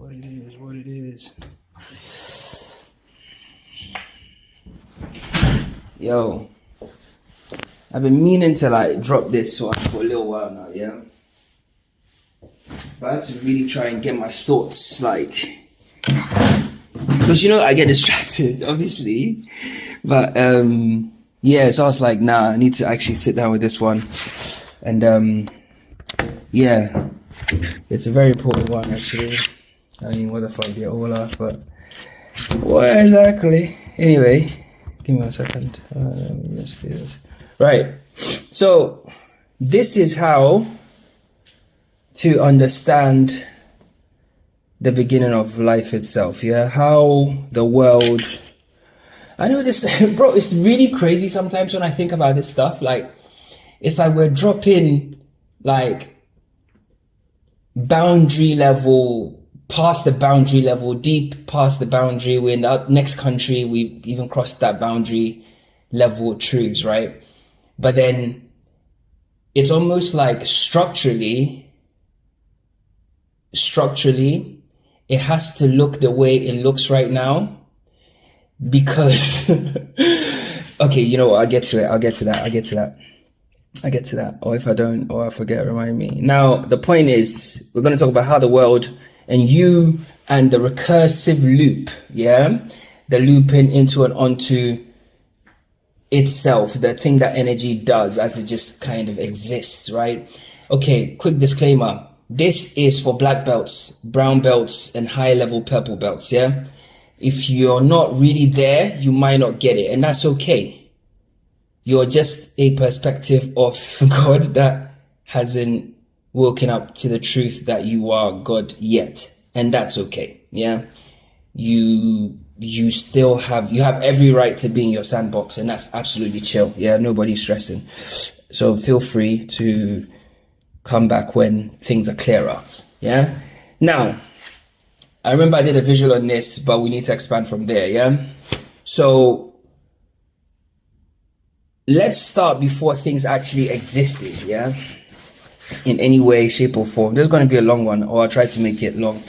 what it is. Yo, I've been meaning to like drop this one for a little while now, yeah? But I had to really try and get my thoughts, like, because you know I get distracted, obviously. But yeah, so I was like, nah, I need to actually sit down with this one. And yeah, it's a very important one actually. I mean, what the fuck, get all off, but what exactly? Anyway, give me 1 second. Let me just do this. Right, so this is how to understand the beginning of life itself, yeah? How the world... I know this, bro, it's really crazy sometimes when I think about this stuff. Like, it's like we're dropping, like, boundary level, past the boundary level, deep past the boundary. We're in the next country, we even crossed that boundary level truths, right? But then it's almost like structurally, it has to look the way it looks right now because, okay, you know what? I'll get to that. Or if I don't, or I forget, remind me. Now, the point is, we're going to talk about how the world and you and the recursive loop, yeah? The looping into and onto itself, the thing that energy does as it just kind of exists, right? Okay, quick disclaimer. This is for black belts, brown belts, and high level purple belts, yeah? If you're not really there, you might not get it, and that's okay. You're just a perspective of God that hasn't woken up to the truth that you are God yet, and that's okay, yeah? You still have every right to be in your sandbox, and that's absolutely chill, yeah? Nobody's stressing. So feel free to come back when things are clearer, yeah? Now, I remember I did a visual on this, but we need to expand from there, yeah? So let's start before things actually existed, yeah? In any way, shape, or form. This is going to be a long one, or I'll try to make it long.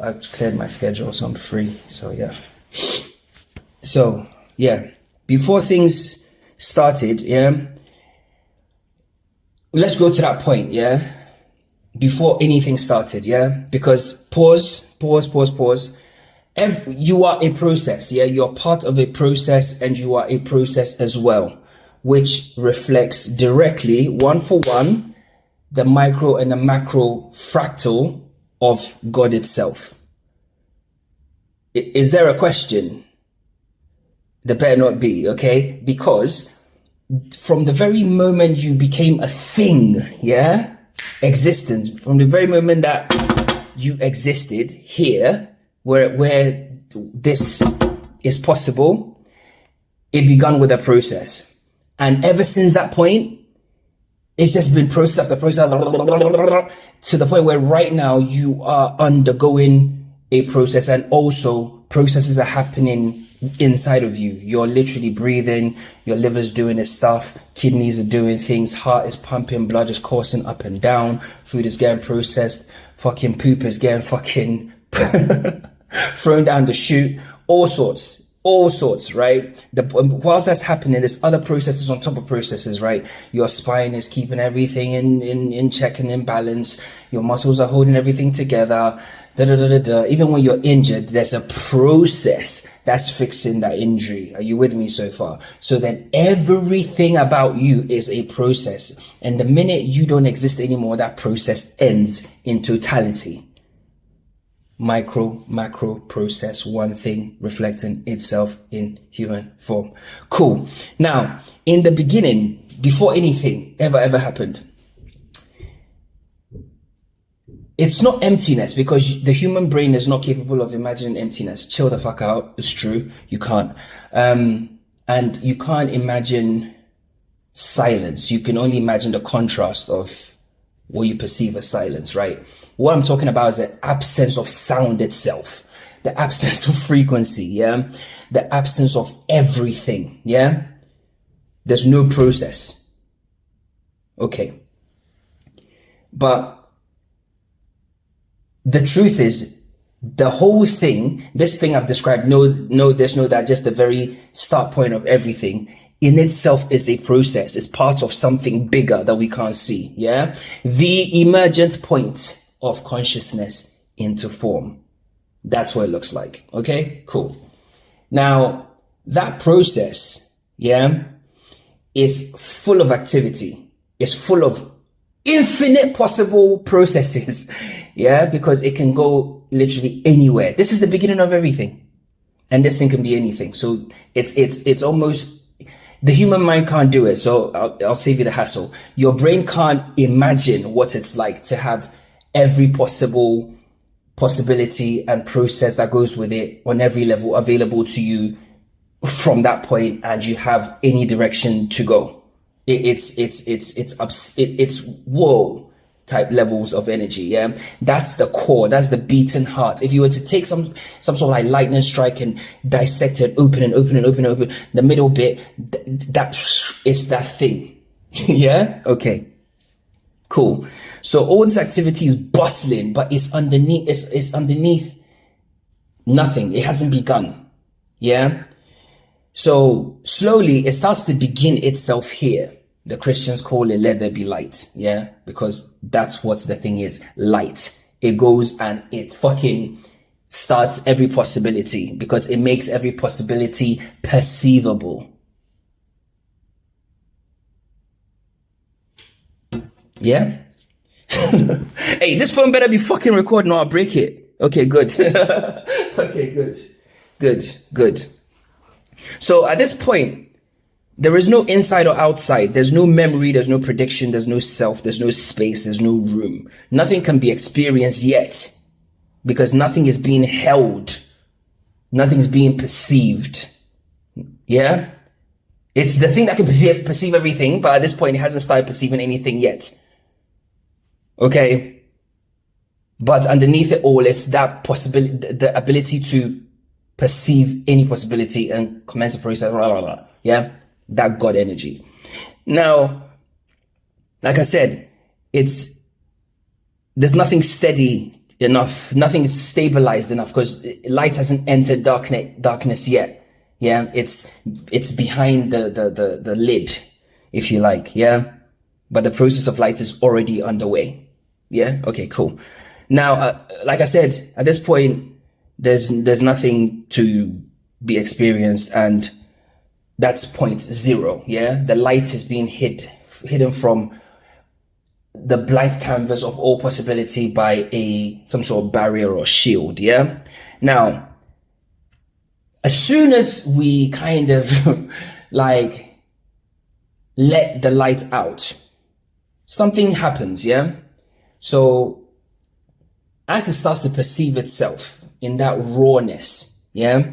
I've cleared my schedule, so I'm free, so yeah. So, yeah, before things started, yeah? Let's go to that point, yeah? Before anything started, yeah? Because pause. You are a process, yeah? You're part of a process and you are a process as well, which reflects directly, one for one, the micro and the macro fractal of God itself. Is there a question? There better not be, okay? Because from the very moment you became a thing, yeah? Existence, from the very moment that you existed here, where this is possible, it began with a process. And ever since that point, it's just been process after process to the point where right now you are undergoing a process, and also processes are happening inside of you. You're literally breathing, your liver's doing its stuff, kidneys are doing things, heart is pumping, blood is coursing up and down, food is getting processed, fucking poop is getting fucking thrown down the chute, all sorts, right? Whilst that's happening, there's other processes on top of processes, right? Your spine is keeping everything in check and in balance, your muscles are holding everything together, Even when you're injured, there's a process that's fixing that injury. Are you with me so far? So then everything about you is a process. And the minute you don't exist anymore, that process ends in totality. Micro, macro process, one thing reflecting itself in human form. Cool. Now, in the beginning, before anything ever happened, it's not emptiness, because the human brain is not capable of imagining emptiness. Chill the fuck out. It's true. You can't. And you can't imagine silence. You can only imagine the contrast of what you perceive as silence, right? What I'm talking about is the absence of sound itself, the absence of frequency, yeah? The absence of everything, yeah? There's no process. Okay. But the truth is, the whole thing, this thing I've described, know this, know that, just the very start point of everything in itself is a process. It's part of something bigger that we can't see. Yeah. The emergent point of consciousness into form. That's what it looks like. Okay, cool. Now that process, yeah, is full of activity. It's full of infinite possible processes. Yeah, because it can go literally anywhere. This is the beginning of everything. And this thing can be anything. So it's almost, the human mind can't do it. So I'll save you the hassle. Your brain can't imagine what it's like to have every possibility and process that goes with it on every level available to you from that point, and you have any direction to go. It's whoa type levels of energy. Yeah, that's the core. That's the beating heart. If you were to take some sort of like lightning strike and dissect it, open the middle bit, that is that thing. Yeah. Okay. Cool. So all this activity is bustling, but it's underneath. It's underneath nothing. It hasn't begun. Yeah. So slowly it starts to begin itself here. The Christians call it let there be light. Yeah. Because that's what the thing is. Light. It goes and it fucking starts every possibility, because it makes every possibility perceivable. Yeah. Hey, this phone better be fucking recording or I'll break it. Okay, good. Okay, good. So at this point, there is no inside or outside. There's no memory. There's no prediction. There's no self. There's no space. There's no room. Nothing can be experienced yet, because nothing is being held. Nothing's being perceived. Yeah. It's the thing that can perceive everything, but at this point, it hasn't started perceiving anything yet. Okay. But underneath it all is that possibility, the ability to perceive any possibility and commence the process. Blah, blah, blah. Yeah. That God energy. Now, like I said, there's nothing steady enough. Nothing is stabilized enough, because light hasn't entered darkness yet. Yeah. It's behind the lid, if you like. Yeah. But the process of light is already underway. Yeah. Okay, cool. Now, like I said, at this point, there's nothing to be experienced, and that's point zero. Yeah. The light is being hidden from the blank canvas of all possibility by some sort of barrier or shield. Yeah. Now, as soon as we kind of like let the light out, something happens. Yeah. So as it starts to perceive itself in that rawness, yeah,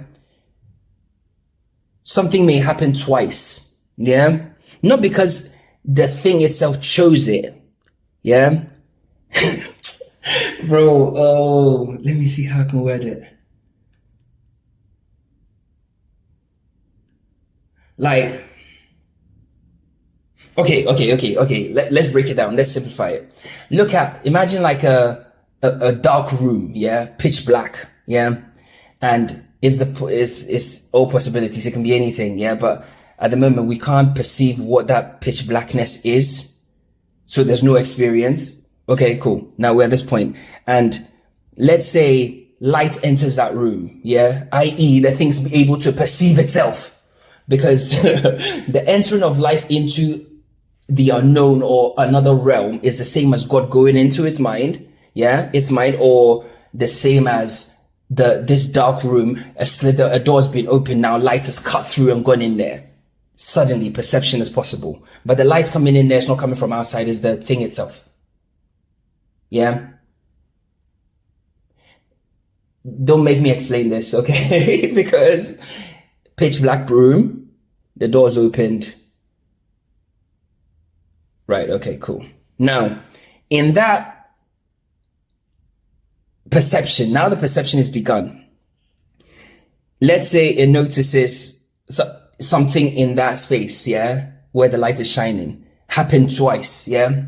something may happen twice. Yeah. Not because the thing itself chose it. Yeah. Bro, oh, let me see how I can word it. Like, okay. Let's break it down. Let's simplify it. Imagine like a dark room, yeah, pitch black, yeah, and it's all possibilities. It can be anything, yeah, but at the moment we can't perceive what that pitch blackness is, so there's no experience. Okay, cool. Now we're at this point, and let's say light enters that room, yeah, i.e. the thing's able to perceive itself, because the entering of life into the unknown or another realm is the same as God going into its mind, yeah, its mind, or the same as this dark room, a door's been opened, now light has cut through and gone in there. Suddenly perception is possible, but the light coming in there is not coming from outside, is the thing itself. Yeah. Don't make me explain this, okay? Because pitch black room, the door's opened. Right, okay, cool. Now, in that perception, now the perception is begun. Let's say it notices something in that space, yeah, where the light is shining, happened twice, yeah?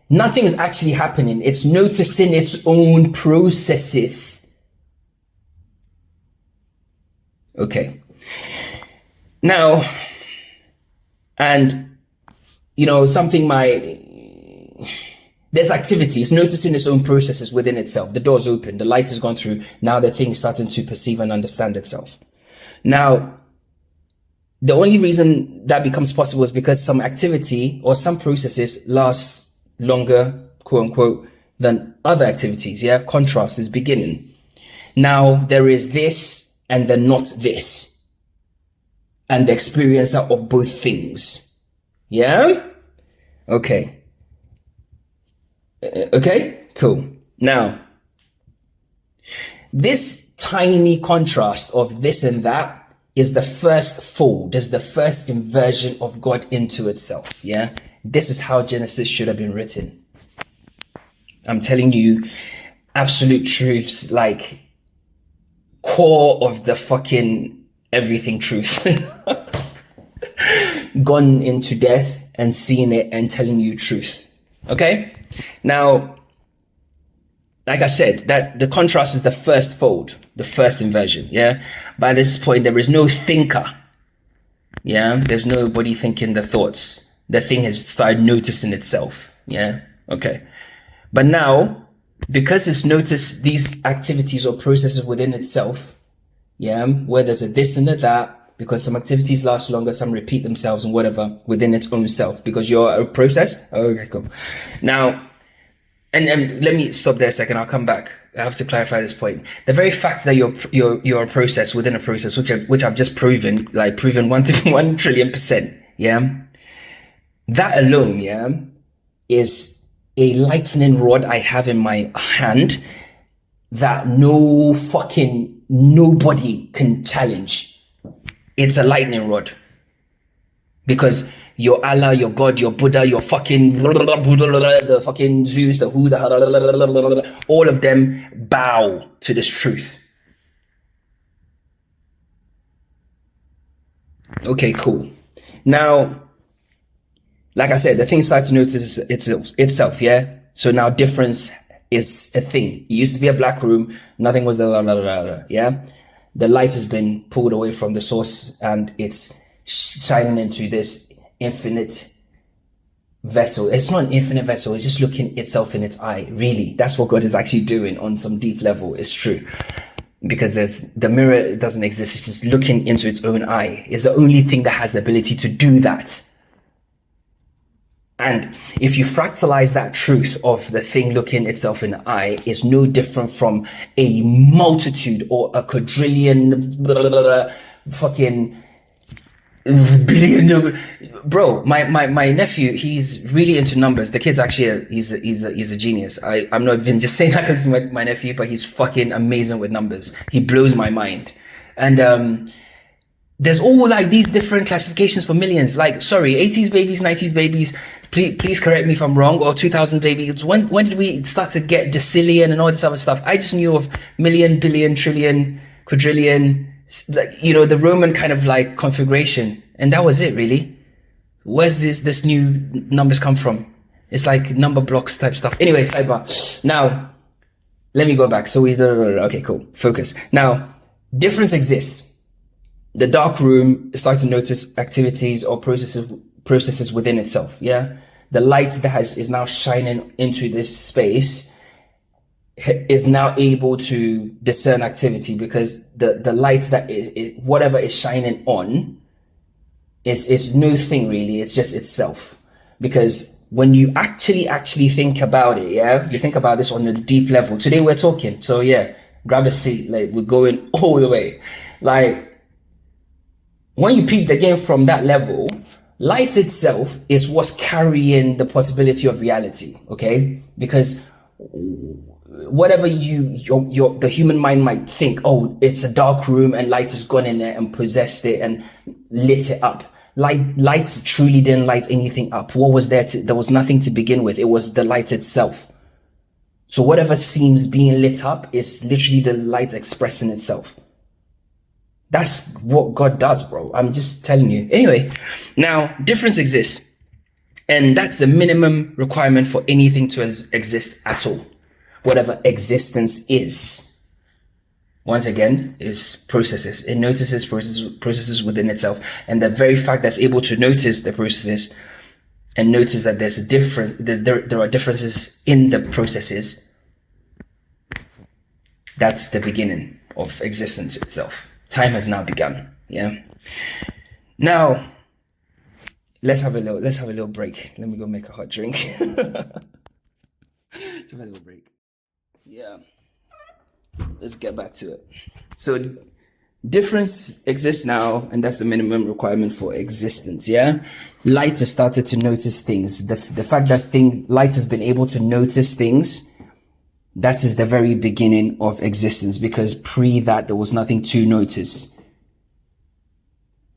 Nothing is actually happening. It's noticing its own processes. Okay. Now, and, you know, there's activity. It's noticing its own processes within itself. The door's open. The light has gone through. Now the thing is starting to perceive and understand itself. Now, the only reason that becomes possible is because some activity or some processes last longer, quote unquote, than other activities. Yeah. Contrast is beginning. Now there is this and then not this. And the experiencer of both things. Yeah? Okay. Okay, cool. Now, this tiny contrast of this and that is the first fold, is the first inversion of God into itself. Yeah? This is how Genesis should have been written. I'm telling you absolute truths, like core of the fucking everything truth. Gone into death and seeing it and telling you truth. Okay? Now, like I said, that the contrast is the first fold, the first inversion. Yeah? By this point, there is no thinker. Yeah? There's nobody thinking the thoughts. The thing has started noticing itself. Yeah? Okay. But now, because it's noticed these activities or processes within itself, yeah, where there's a this and a that, because some activities last longer, some repeat themselves and whatever within its own self, because you're a process. Okay, cool. Now, and let me stop there a second. I'll come back. I have to clarify this point. The very fact that you're a process within a process, which I've just proven 1 trillion%. Yeah, that alone, yeah, is a lightning rod I have in my hand that nobody can challenge. It's a lightning rod. Because your Allah, your God, your Buddha, your fucking the fucking Zeus, the who, the all of them bow to this truth. Okay, cool. Now, like I said, the thing starts to notice itself, yeah? So now difference is a thing. It used to be a black room, nothing was yeah? The light has been pulled away from the source and it's shining into this infinite vessel. It's not an infinite vessel, it's just looking itself in its eye, really. That's what God is actually doing on some deep level. It's true. Because the mirror, it doesn't exist, it's just looking into its own eye. It's the only thing that has the ability to do that. And if you fractalize that truth of the thing looking itself in the eye, it's no different from a multitude or a quadrillion fucking billion. Bro, my nephew, he's really into numbers. The kid's actually he's a genius. I'm not even just saying that because my nephew, but he's fucking amazing with numbers. He blows my mind. And there's all like these different classifications for millions. Like, sorry, 80s babies, 90s babies. Please correct me if I'm wrong. Or 2000 babies. When did we start to get decillion and all this other stuff? I just knew of million, billion, trillion, quadrillion. Like, you know, the Roman kind of like configuration, and that was it really. Where's this new numbers come from? It's like number blocks type stuff. Anyway, sidebar. Now, let me go back. So okay, cool. Focus. Now, difference exists. The dark room is starting to notice activities or processes within itself. Yeah, the light that is now shining into this space is now able to discern activity, because the light that whatever is shining on is no thing really. It's just itself. Because when you actually think about it, yeah, you think about this on a deep level. Today we're talking, so yeah, grab a seat. Like, we're going all the way. Like, when you peep the game from that level, light itself is what's carrying the possibility of reality. Okay, because whatever the human mind might think, oh, it's a dark room and light has gone in there and possessed it and lit it up. Light truly didn't light anything up. What was there? There was nothing to begin with. It was the light itself. So whatever seems being lit up is literally the light expressing itself. That's what God does, bro. I'm just telling you. Anyway, now difference exists. And that's the minimum requirement for anything to exist at all. Whatever existence is. once again, is processes. It notices processes within itself. And the very fact that's able to notice the processes and notice that there's a difference, there are differences in the processes, that's the beginning of existence itself. Time has now begun. Yeah. Now, let's have a little break. Let me go make a hot drink. Let's have a little break. Yeah. Let's get back to it. So difference exists now, and that's the minimum requirement for existence. Yeah. Light has started to notice things. The fact that light has been able to notice things, that is the very beginning of existence, because pre that there was nothing to notice.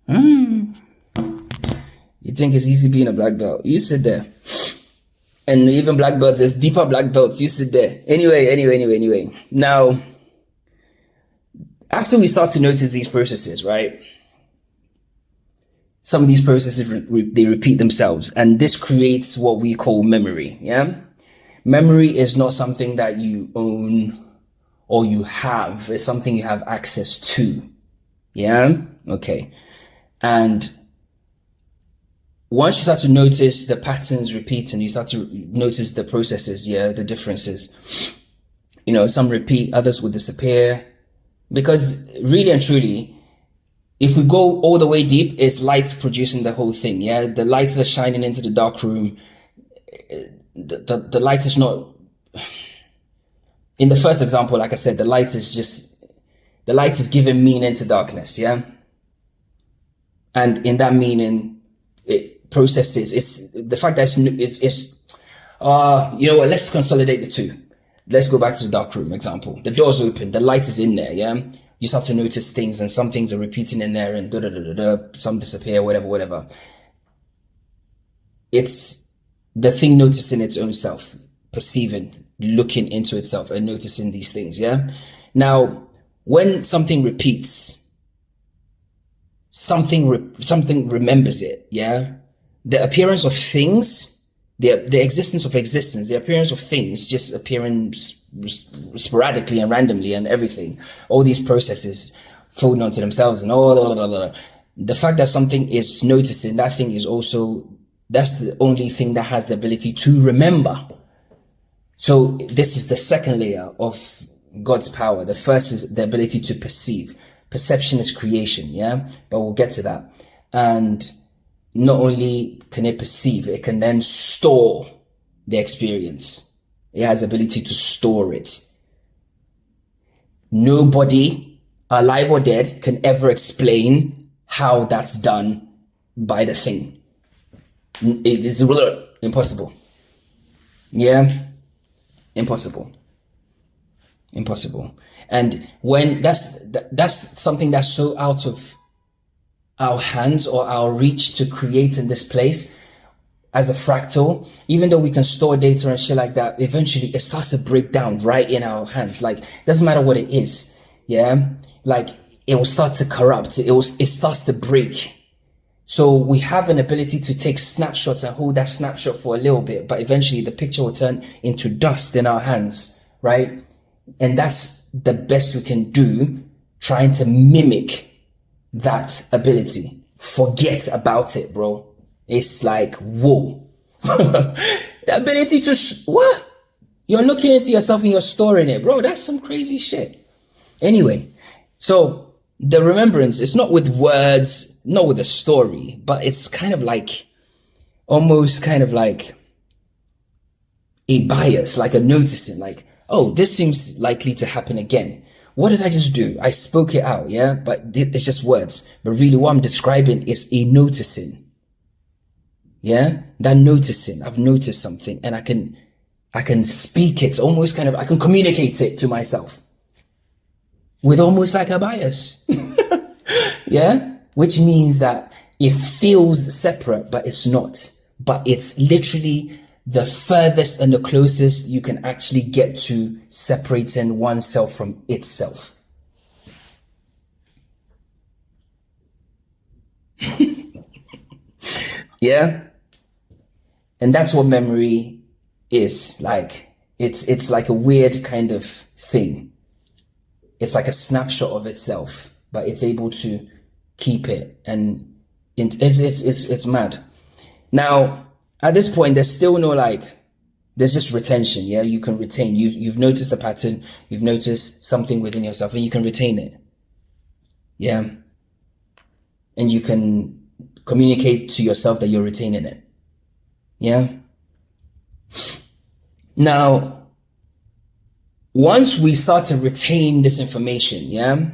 You think it's easy being a black belt? You sit there. And even black belts, there's deeper black belts. You sit there. Anyway. Now, after we start to notice these processes, right? Some of these processes, they repeat themselves. And this creates what we call memory, yeah? Memory is not something that you own or you have. It's something you have access to, yeah? Okay. And once you start to notice the patterns repeat and you start to notice the processes, yeah, the differences, some repeat, others will disappear. Because really and truly, if we go all the way deep, it's light producing the whole thing, yeah? The lights are shining into the dark room. The light is not, in the first example, like I said, the light is giving meaning to darkness, yeah? And in that meaning, it processes, it's the fact that let's consolidate the two. Let's go back to the dark room example. The door's open, the light is in there, yeah? You start to notice things, and some things are repeating in there, and some disappear, whatever. It's the thing noticing its own self, perceiving, looking into itself and noticing these things, yeah? Now, when something repeats, something remembers it, yeah? The appearance of things, the existence of existence, the appearance of things just appearing sporadically and randomly and everything, all these processes folding onto themselves and the fact that something is noticing, that thing is also, that's the only thing that has the ability to remember. So this is the second layer of God's power. The first is the ability to perceive. Perception is creation, yeah? But we'll get to that. And not only can it perceive, it can then store the experience. It has the ability to store it. Nobody, alive or dead, can ever explain how that's done by the thing. It is impossible. Yeah? Impossible. And when that's something that's so out of our hands or our reach to create in this place as a fractal, even though we can store data and shit like that, eventually it starts to break down right in our hands. Like, doesn't matter what it is, yeah? Like, it will start to corrupt. It starts to break. So we have an ability to take snapshots and hold that snapshot for a little bit, but eventually the picture will turn into dust in our hands, right? And that's the best we can do, trying to mimic that ability. Forget about it, bro. It's like, whoa. The ability to, what? You're looking into yourself and you're storing it, bro. That's some crazy shit. Anyway, so the remembrance, it's not with words, not with a story, but it's kind of like, almost kind of like a bias, like a noticing, like, oh, this seems likely to happen again. What did I just do? I spoke it out, yeah? But it's just words. But really what I'm describing is a noticing. Yeah? That noticing. I've noticed something and I can speak it, almost kind of, I can communicate it to myself with almost like a bias. Yeah? Which means that it feels separate, but it's not. But it's literally the furthest and the closest you can actually get to separating oneself from itself. Yeah? And that's what memory is like. It's like a weird kind of thing. it's like a snapshot of itself, but it's able to keep it, and it's mad. Now, at this point, there's still no there's just retention. Yeah, you can retain. You've noticed the pattern. You've noticed something within yourself, and you can retain it. Yeah, and you can communicate to yourself that you're retaining it. Yeah. Now, once we start to retain this information, yeah,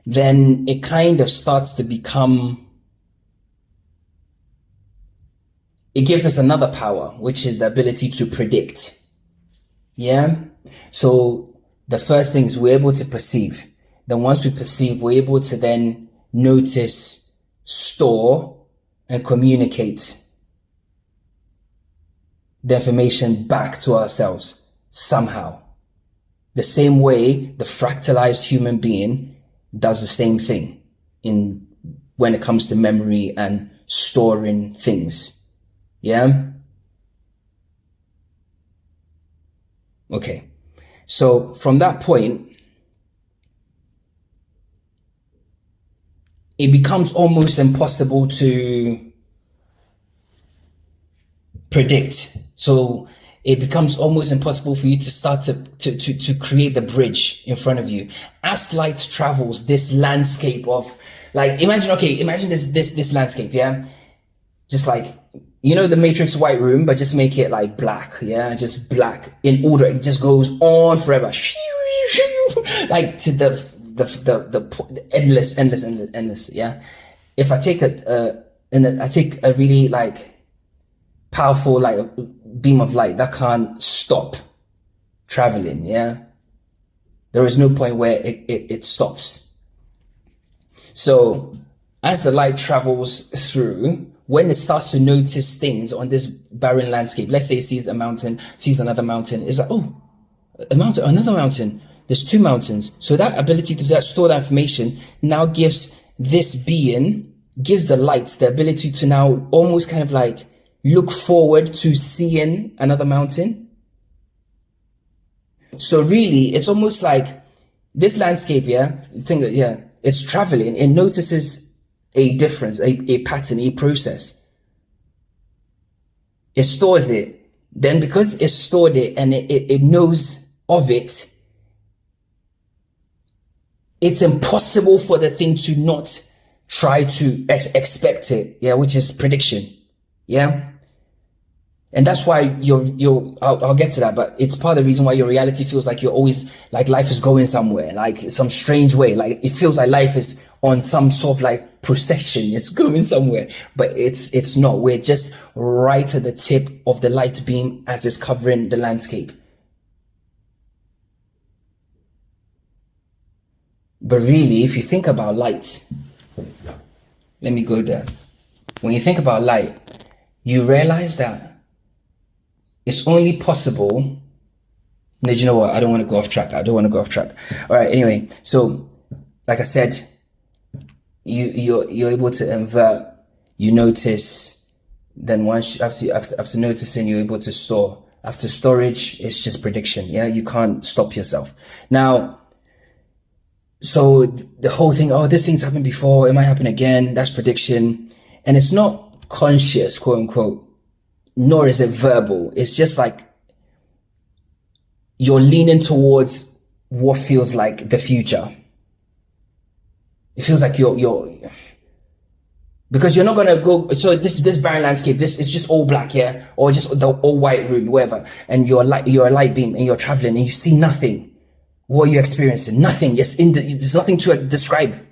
then it kind of starts to become, it gives us another power, which is the ability to predict. Yeah. So the first thing is we're able to perceive. Then once we perceive, we're able to then notice, store, and communicate the information back to ourselves somehow. The same way the fractalized human being does the same thing when it comes to memory and storing things. Yeah? Okay. So from that point, it becomes almost impossible to predict. So it becomes almost impossible for you to start to create the bridge in front of you. As light travels this landscape of, imagine this landscape, yeah? Just like, the Matrix white room, but just make it like black, yeah? Just black in order. It just goes on forever. Like to the endless, yeah? If I take a really powerful beam of light that can't stop traveling, yeah, there is no point where it stops. So as the light travels through, when it starts to notice things on this barren landscape, let's say it sees a mountain, sees another mountain, it's like, oh, a mountain, another mountain, there's two mountains. So that ability to store that information now gives the light the ability to now almost kind of look forward to seeing another mountain. So really, it's almost like this landscape, it's traveling. It notices a difference, a pattern, a process. It stores it. Then because it stored it and it knows of it, it's impossible for the thing to not try to expect it, yeah, which is prediction, yeah. And that's why I'll get to that, but it's part of the reason why your reality feels like you're always, life is going somewhere, some strange way. It feels like life is on some sort of procession. It's going somewhere, but it's not. We're just right at the tip of the light beam as it's covering the landscape. But really, if you think about light, let me go there. When you think about light, you realize that it's only possible. No, do you know what? I don't want to go off track. All right. Anyway, so like I said, you're able to invert. You notice. Then once after noticing, you're able to store. After storage, it's just prediction. Yeah, you can't stop yourself. Now, so the whole thing. Oh, this thing's happened before. It might happen again. That's prediction, and it's not conscious, quote unquote. Nor is it verbal. It's just you're leaning towards what feels like the future. It feels like you're because you're not gonna go. So this barren landscape, this is just all black, yeah, or just the all white room, whatever. And you're a light beam, and you're traveling, and you see nothing. What are you experiencing? Nothing. There's nothing to describe.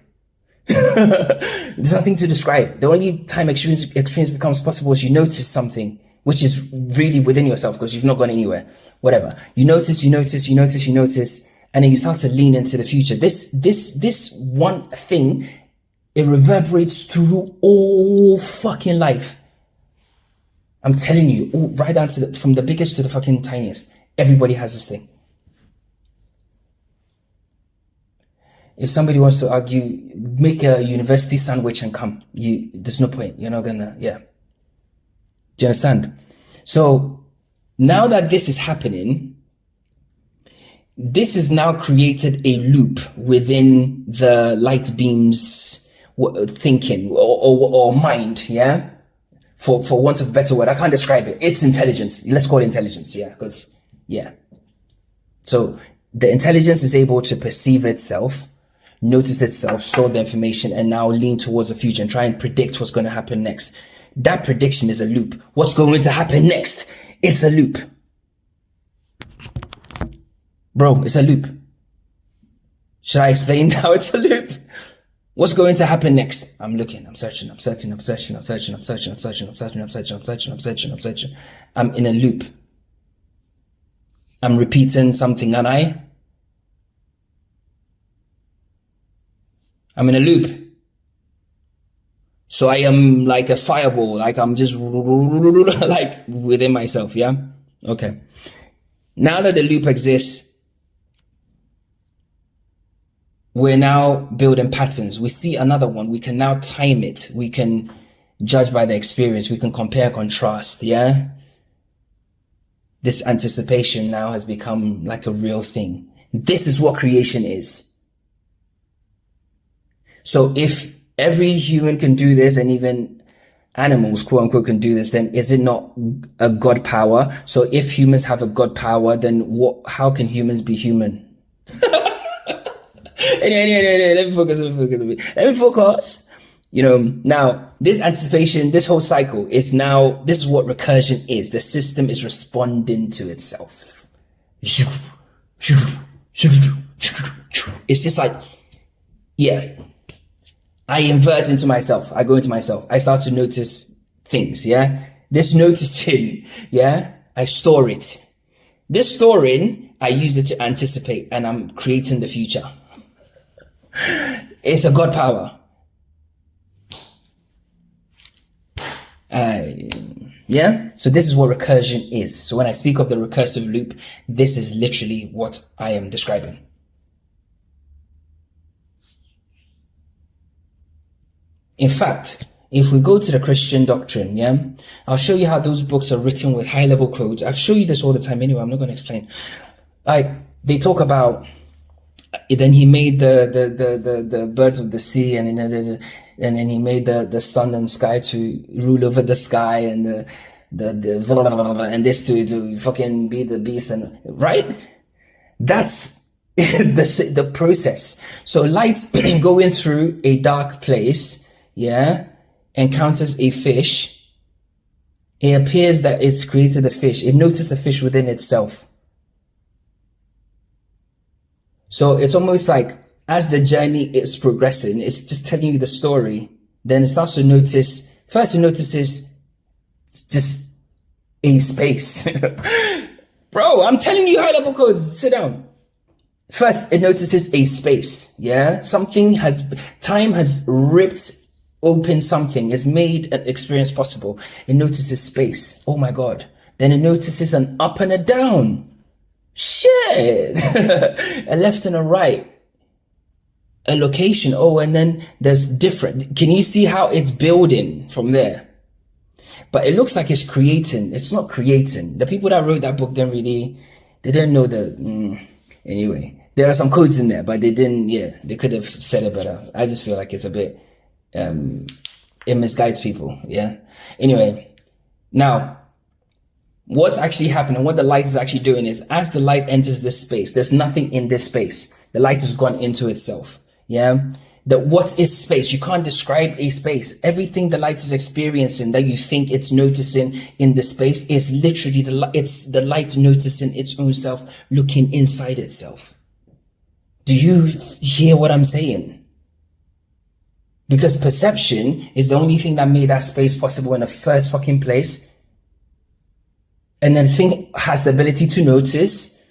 There's nothing to describe. The only time experience becomes possible is you notice something, which is really within yourself because you've not gone anywhere, whatever. You notice, and then you start to lean into the future. This one thing, it reverberates through all fucking life. I'm telling you, right down to from the biggest to the fucking tiniest. Everybody has this thing. If somebody wants to argue, make a university sandwich and come. There's no point. You're not gonna, yeah. Do you understand? So now that this is happening, this has now created a loop within the light beam's thinking or mind, yeah? For want of a better word, I can't describe it. It's intelligence. Let's call it intelligence, yeah? Because, yeah. So the intelligence is able to perceive itself, notice itself, store the information, and now lean towards the future and try and predict what's going to happen next. That prediction is a loop. What's going to happen next? It's a loop. Bro, it's a loop. Should I explain how it's a loop? What's going to happen next? I'm looking, I'm searching. I'm in a loop. I'm repeating something, and I'm in a loop. So I am like a fireball, like I'm just like within myself, yeah? Okay. Now that the loop exists, we're now building patterns. We see another one. We can now time it. We can judge by the experience. We can compare, contrast, yeah? This anticipation now has become like a real thing. This is what creation is. So if every human can do this, and even animals, quote unquote, can do this, then is it not a God power? So if humans have a God power, then how can humans be human? Anyway, let me focus. Now this anticipation, this whole cycle is now, this is what recursion is. The system is responding to itself. It's just like, yeah, I invert into myself. I go into myself. I start to notice things. Yeah. This noticing, yeah, I store it. This storing, I use it to anticipate, and I'm creating the future. It's a God power. Yeah. So this is what recursion is. So when I speak of the recursive loop, this is literally what I am describing. In fact, if we go to the Christian doctrine, yeah, I'll show you how those books are written with high level codes. I've shown you this all the time anyway. I'm not going to explain. Like, they talk about, then he made the birds of the sea, and then he made the sun and sky to rule over the sky, and and this to fucking be the beast, and right? That's the process. So light going through a dark place, yeah, encounters a fish. It appears that it's created a fish. It noticed the fish within itself. So it's almost like as the journey is progressing, it's just telling you the story. Then it starts to notice, first it notices just a space. Bro, I'm telling you high level codes, sit down. First, it notices a space, yeah? Time has ripped open something, it's made an experience possible. It notices space, oh my God. Then it notices an up and a down. Shit. A left and a right, a location. Oh, and then there's different. Can you see how it's building from there? But it looks like it's creating. It's not creating. The people that wrote that book they didn't know anyway, there are some codes in there, but they didn't, they could have said it better. I just feel like it's a bit, it misguides people. Yeah. Anyway, now, what's actually happening, what the light is actually doing is, as the light enters this space, there's nothing in this space. The light has gone into itself. Yeah. What is space? You can't describe a space. Everything the light is experiencing that you think it's noticing in the space is literally it's the light noticing its own self, looking inside itself. Do you hear what I'm saying? Because perception is the only thing that made that space possible in the first fucking place. And then the thing has the ability to notice.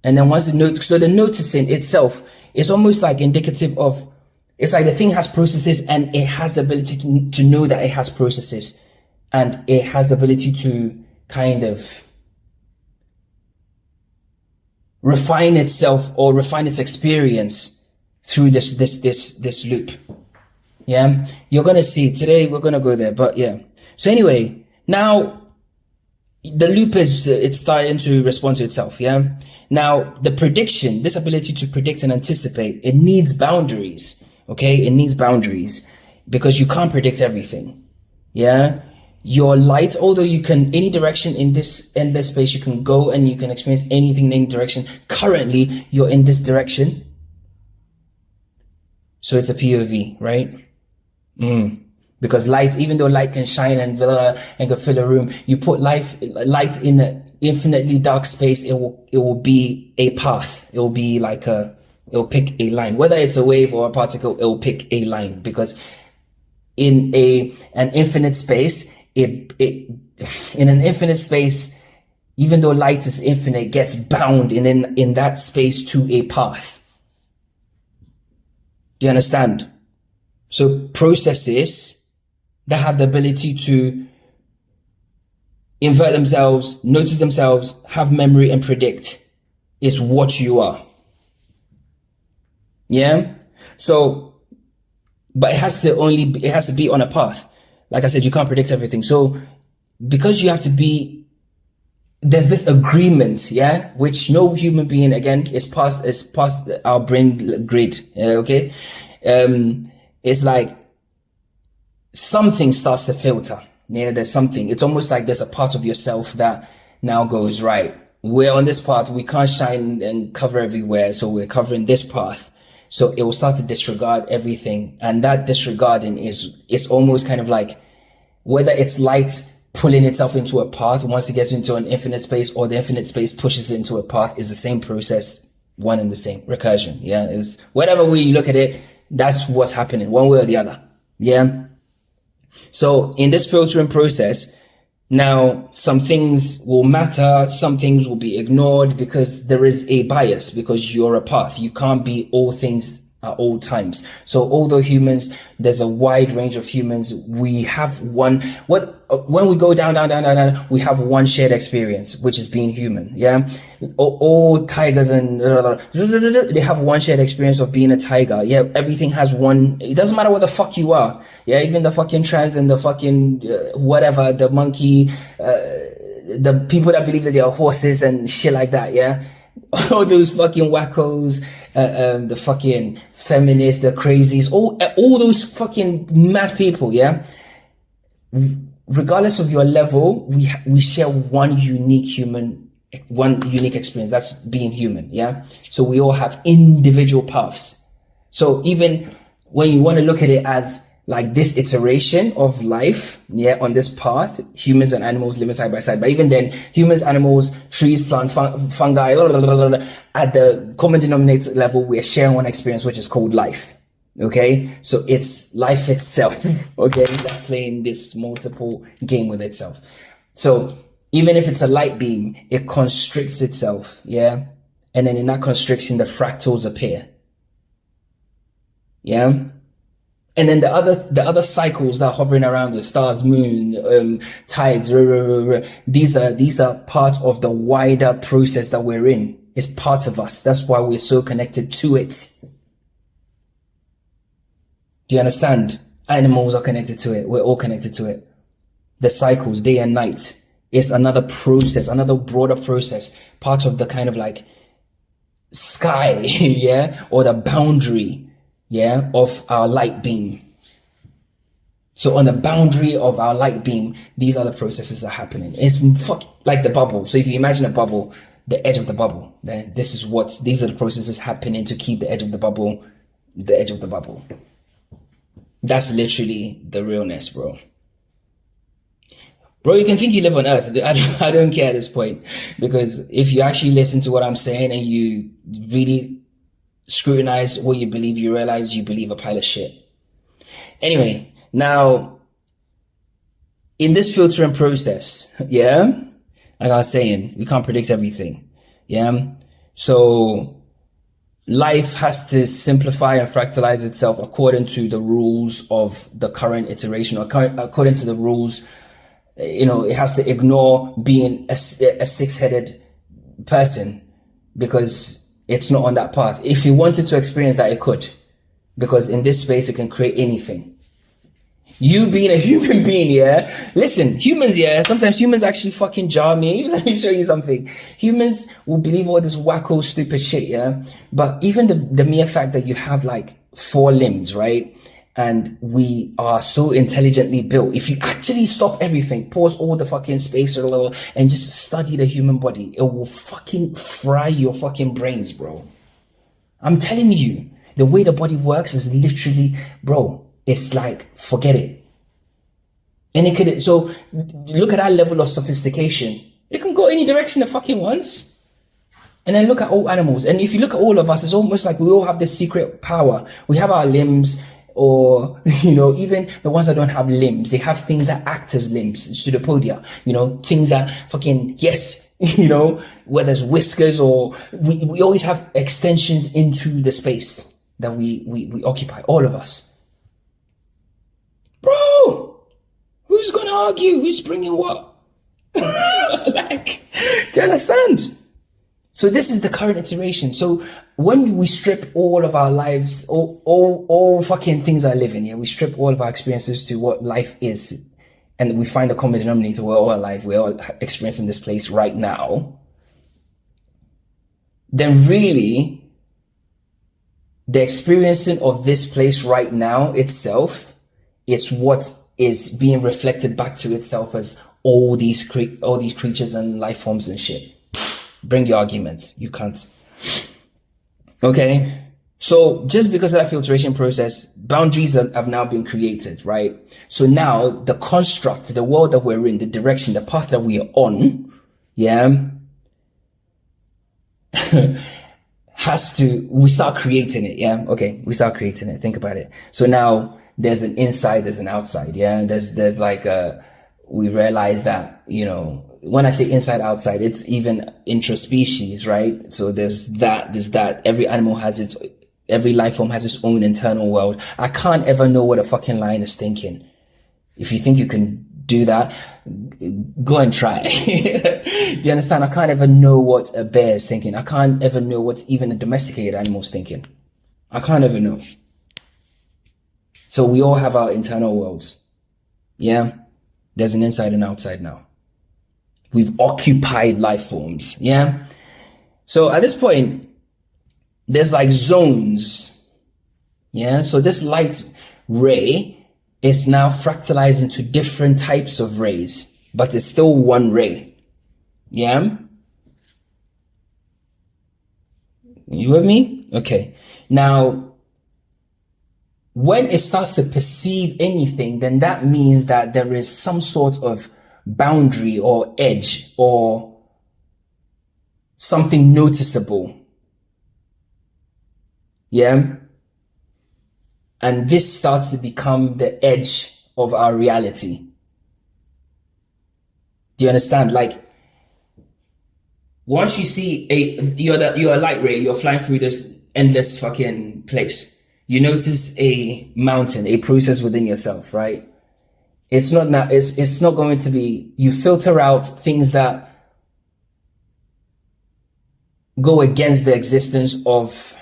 And then once so the noticing itself is almost like indicative of, it's like the thing has processes, and it has the ability to know that it has processes, and it has the ability to kind of refine itself or refine its experience through this loop. Yeah. You're going to see today, we're going to go there, but yeah. So anyway, now, the loop is, it's starting to respond to itself. Yeah. Now the prediction, this ability to predict and anticipate, it needs boundaries. Okay. It needs boundaries because you can't predict everything. Yeah. Your light, although you can, any direction in this endless space, you can go and you can experience anything in any direction. Currently, you're in this direction. So it's a POV, right? Because light, even though light can shine and can fill a room, you put light in an infinitely dark space, it will be a path. It will be like it will pick a line. Whether it's a wave or a particle, it will pick a line, because in an infinite space, in an infinite space, even though light is infinite, gets bound in that space to a path. Do you understand? So processes that have the ability to invert themselves, notice themselves, have memory, and predict is what you are. Yeah. So, but it has to be on a path. Like I said, you can't predict everything. So because you have to be, there's this agreement, yeah, which no human being, again, is past our brain grid. Okay. It's like something starts to filter. Yeah. There's something, it's almost like there's a part of yourself that now goes, right, we're on this path. We can't shine and cover everywhere. So we're covering this path. So it will start to disregard everything. And that disregarding is almost kind of like, whether it's light pulling itself into a path once it gets into an infinite space, or the infinite space pushes it into a path, is the same process, one and the same. Recursion. Yeah. Is whatever way you look at it, that's what's happening, one way or the other. Yeah. So in this filtering process, now some things will matter, some things will be ignored, because there is a bias, because you're a path. You can't be all things at all times. So although humans, there's a wide range of humans, we have when we go down, we have one shared experience, which is being human. Yeah. All tigers and they have one shared experience of being a tiger. Yeah. Everything has one. It doesn't matter what the fuck you are. Yeah. Even the fucking trans and the fucking whatever, the monkey, the people that believe that they are horses and shit like that. Yeah. All those fucking wackos, the fucking feminists, the crazies, all those fucking mad people. Yeah. Regardless of your level, we share one unique experience. That's being human. Yeah. So we all have individual paths. So even when you want to look at it as like this iteration of life, yeah, on this path, humans and animals living side by side. But even then, humans, animals, trees, plants, fungi, at the common denominator level, we're sharing one experience, which is called life. Okay. So it's life itself. Okay. That's playing this multiple game with itself. So even if it's a light beam, it constricts itself. Yeah. And then in that constriction, the fractals appear. Yeah. And then the other cycles that are hovering around the stars, moon, tides, these are part of the wider process that we're in. It's part of us. That's why we're so connected to it. Do you understand? Animals are connected to it. We're all connected to it. The cycles, day and night, is another process, another broader process, part of the kind of like sky, yeah, or the boundary, yeah, of our light beam. So on the boundary of our light beam, these are the processes that are happening. It's like the bubble. So if you imagine a bubble, the edge of the bubble, then these are the processes happening to keep the edge of the bubble, the edge of the bubble. That's literally the realness, bro. Bro, you can think you live on Earth. I don't care at this point, because if you actually listen to what I'm saying and you really scrutinize what you believe, you realize you believe a pile of shit. Anyway, now in this filtering process, yeah, like I was saying, we can't predict everything. Yeah. So life has to simplify and fractalize itself according to the rules of the current iteration, or according to the rules. You know, it has to ignore being a six-headed person, because it's not on that path. If you wanted to experience that, it could, because in this space, it can create anything. You being a human being, yeah? Listen, humans, yeah, sometimes humans actually fucking jar me. Let me show you something. Humans will believe all this wacko, stupid shit, yeah? But even the mere fact that you have like 4 limbs, right? And we are so intelligently built. If you actually stop everything, pause all the fucking space and just study the human body, it will fucking fry your fucking brains, bro. I'm telling you, the way the body works is literally, bro, it's like, forget it. And it could, so look at that level of sophistication. It can go any direction it fucking wants. And then look at all animals. And if you look at all of us, it's almost like we all have this secret power. We have our limbs, or, you know, even the ones that don't have limbs, they have things that act as limbs, pseudopodia, you know, things that fucking, yes, you know, whether it's whiskers or we always have extensions into the space that we occupy, all of us. Bro, who's gonna argue? Who's bringing what? Like, do you understand? So this is the current iteration. So when we strip all of our lives, all fucking things are living, yeah, we strip all of our experiences to what life is, and we find the common denominator. We're all alive. We're all experiencing this place right now. Then really, the experiencing of this place right now itself is what is being reflected back to itself as all these creatures and life forms and shit. Bring your arguments. You can't. Okay. So just because of that filtration process, boundaries have now been created, right? So now the construct, the world that we're in, the direction, the path that we are on, yeah, we start creating it, yeah? Okay, we start creating it. Think about it. So now there's an inside, there's an outside, yeah? There's like we realize that, you know, when I say inside, outside, it's even intraspecies, right? So there's that. Every life form has its own internal world. I can't ever know what a fucking lion is thinking. If you think you can do that, go and try. Do you understand? I can't ever know what a bear is thinking. I can't ever know what even a domesticated animal is thinking. I can't ever know. So we all have our internal worlds. Yeah? There's an inside and outside now. We've occupied life forms. Yeah? So at this point, there's like zones. Yeah? So this light ray is now fractalized into different types of rays, but it's still one ray. Yeah? You with me? Okay. Now, when it starts to perceive anything, then that means that there is some sort of boundary or edge or something noticeable. Yeah? And this starts to become the edge of our reality. Do you understand? Like, once you see you're a light ray, you're flying through this endless fucking place. You notice a mountain, a process within yourself, right? It's not going to be, you filter out things that go against the existence of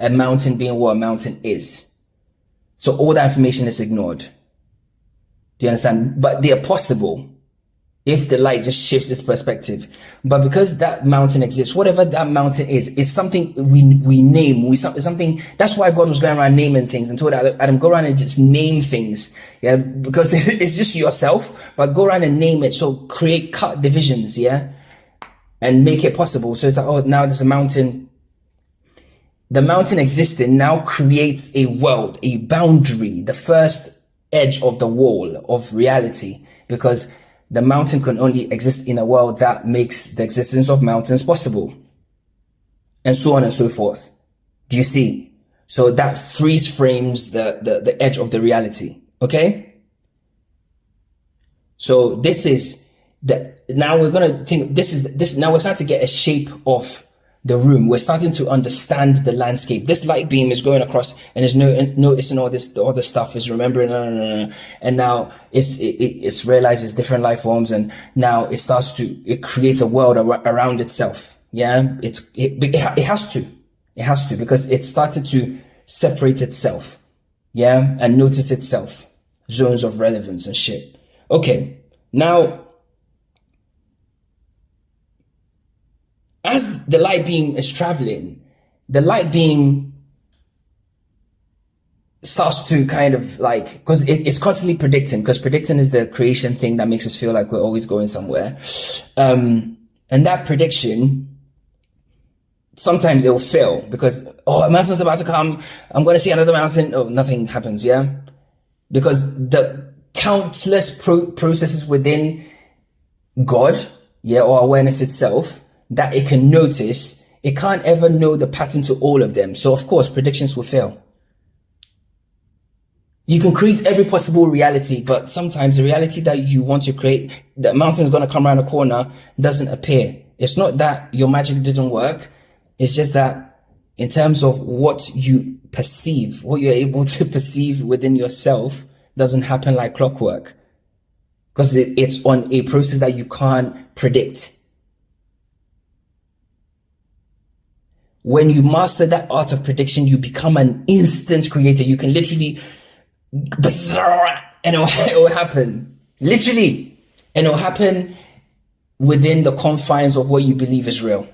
a mountain being what a mountain is. So all that information is ignored. Do you understand? But they are possible if the light just shifts its perspective. But because that mountain exists, whatever that mountain is something we name. Something. That's why God was going around naming things and told Adam, go around and just name things. Yeah, because it's just yourself, but go around and name it. So cut divisions, yeah, and make it possible. So it's like, oh, now there's a mountain. The mountain existing now creates a world, a boundary, the first edge of the wall of reality, because the mountain can only exist in a world that makes the existence of mountains possible, and so on and so forth. Do you see? So that freeze frames the edge of the reality. Okay. So this is now we're going to think now we're starting to get a shape of the room. We're starting to understand the landscape. This light beam is going across and is noticing all this stuff, is remembering, and now it's realizes different life forms, and now it creates a world around itself. Yeah, it has to because it started to separate itself. Yeah, and notice itself. zones of relevance and shit. Okay, now, as the light beam is traveling, the light beam starts to kind of like, because it's constantly predicting, because predicting is the creation thing that makes us feel like we're always going somewhere. And that prediction, sometimes it will fail because, oh, a mountain's about to come, I'm going to see another mountain. Oh, nothing happens, yeah? Because the countless processes within God, yeah, or awareness itself, that it can notice, it can't ever know the pattern to all of them. So of course, predictions will fail. You can create every possible reality, but sometimes the reality that you want to create, the mountain is going to come around the corner, doesn't appear. It's not that your magic didn't work. It's just that in terms of what you perceive, what you're able to perceive within yourself doesn't happen like clockwork, because it's on a process that you can't predict. When you master that art of prediction, you become an instant creator. You can literally, and it will happen. Literally. And it will happen within the confines of what you believe is real.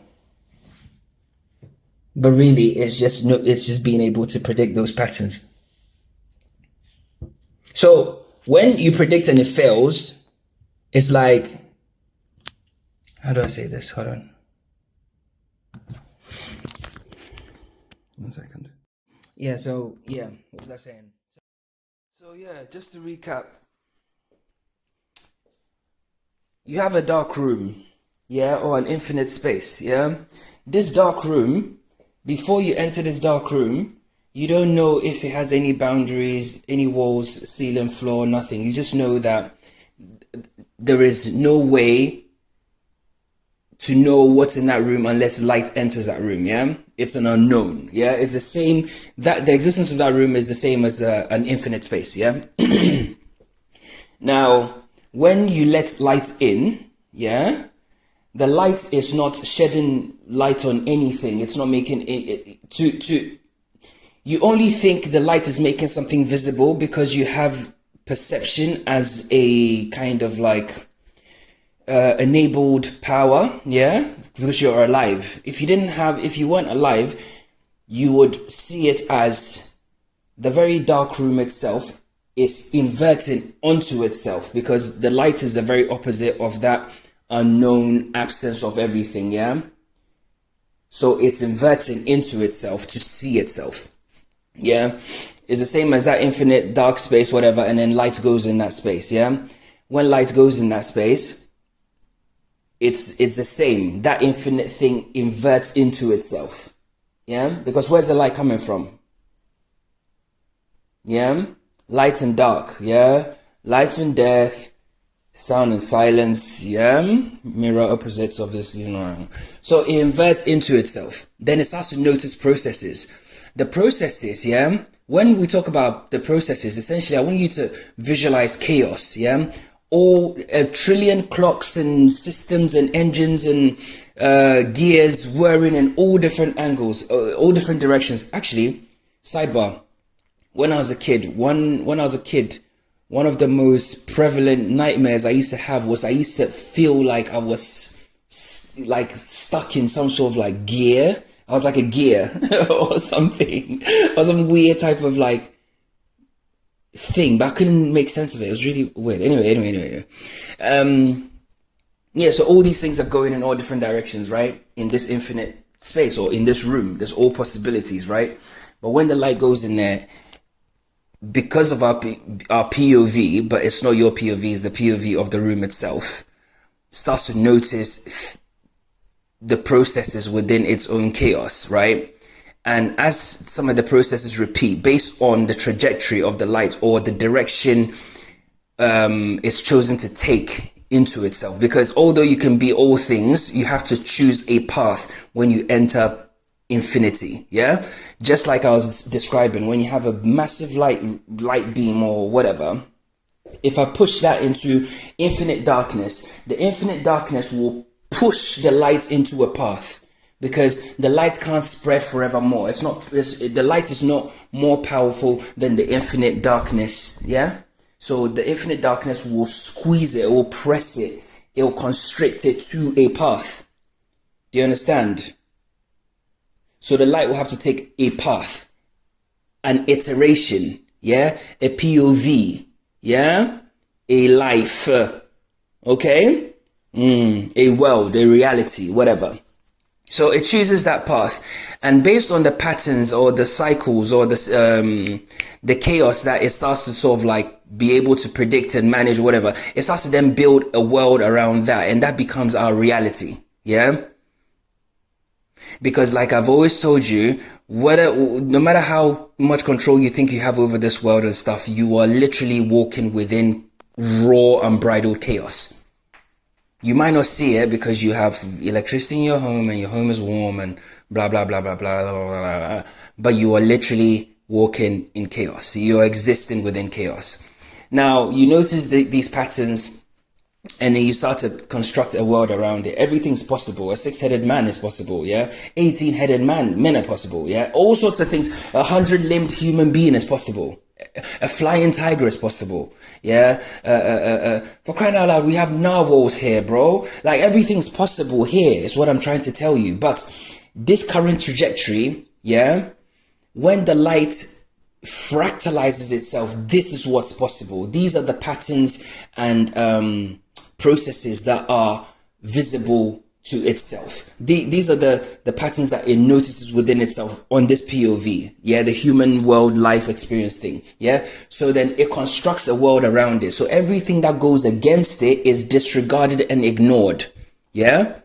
But really, it's just being able to predict those patterns. So when you predict and it fails, it's like, how do I say this? Hold on. 1 second. Yeah, so, yeah, what was I saying? So, yeah, just to recap. You have a dark room, yeah, or an infinite space, yeah? This dark room, before you enter this dark room, you don't know if it has any boundaries, any walls, ceiling, floor, nothing. You just know that there is no way to know what's in that room unless light enters that room, yeah? It's an unknown, yeah? It's the same, that the existence of that room is the same as an infinite space, yeah? Now, when you let light in, yeah? The light is not shedding light on anything. It's not making it, you only think the light is making something visible because you have perception as a kind of like enabled power, yeah, because you're alive. If you weren't alive, you would see it as the very dark room itself is inverting onto itself, because the light is the very opposite of that unknown absence of everything, yeah? So it's inverting into itself to see itself, yeah? It's the same as that infinite dark space, whatever, and then light goes in that space, yeah? When light goes in that space, it's the same. That infinite thing inverts into itself, yeah? Because where's the light coming from? Yeah? Light and dark, yeah? Life and death, sound and silence, yeah? Mirror opposites of this, you know. So it inverts into itself. Then it starts to notice processes. The processes, yeah? When we talk about the processes, essentially, I want you to visualize chaos, yeah? All a trillion clocks and systems and engines and gears whirring in all different angles, all different directions. Actually, sidebar, when I was a kid, one of the most prevalent nightmares I used to have was I used to feel like I was like stuck in some sort of like gear. I was like a gear or something, or some weird type of like thing, but I couldn't make sense of it. It was really weird. Anyway. Yeah, so all these things are going in all different directions, right? In this infinite space or in this room, there's all possibilities, right? But when the light goes in there, because of our POV, but it's not your POV, it's the POV of the room itself, starts to notice the processes within its own chaos, right? And as some of the processes repeat based on the trajectory of the light or the direction it's chosen to take into itself, because although you can be all things, you have to choose a path when you enter infinity, yeah? Just like I was describing, when you have a massive light beam or whatever, if I push that into infinite darkness, the infinite darkness will push the light into a path, because the light can't spread forevermore. The light is not more powerful than the infinite darkness, yeah? So the infinite darkness will squeeze it, it will press it, it will constrict it to a path. Do you understand? So the light will have to take a path, an iteration, yeah, a POV, yeah, a life, okay, a world, a reality, whatever. So it chooses that path, and based on the patterns or the cycles or the chaos that it starts to sort of like be able to predict and manage or whatever, it starts to then build a world around that, and that becomes our reality. Yeah. Because like I've always told you, no matter how much control you think you have over this world and stuff, you are literally walking within raw, unbridled chaos. You might not see it because you have electricity in your home and your home is warm and blah, blah, blah, blah, blah, blah, blah, blah. But you are literally walking in chaos. You're existing within chaos. Now, you notice these patterns, and then you start to construct a world around it. Everything's possible. A 6-headed man is possible, yeah? 18-headed men are possible, yeah? All sorts of things. A 100-limbed human being is possible. A flying tiger is possible, yeah? For crying out loud, we have narwhals here, bro. Like, everything's possible here is what I'm trying to tell you. But this current trajectory, yeah? When the light fractalizes itself, this is what's possible. These are the patterns and processes that are visible to itself. These are the patterns that it notices within itself on this POV, yeah, the human world life experience thing, yeah. So then it constructs a world around it. So everything that goes against it is disregarded and ignored, yeah.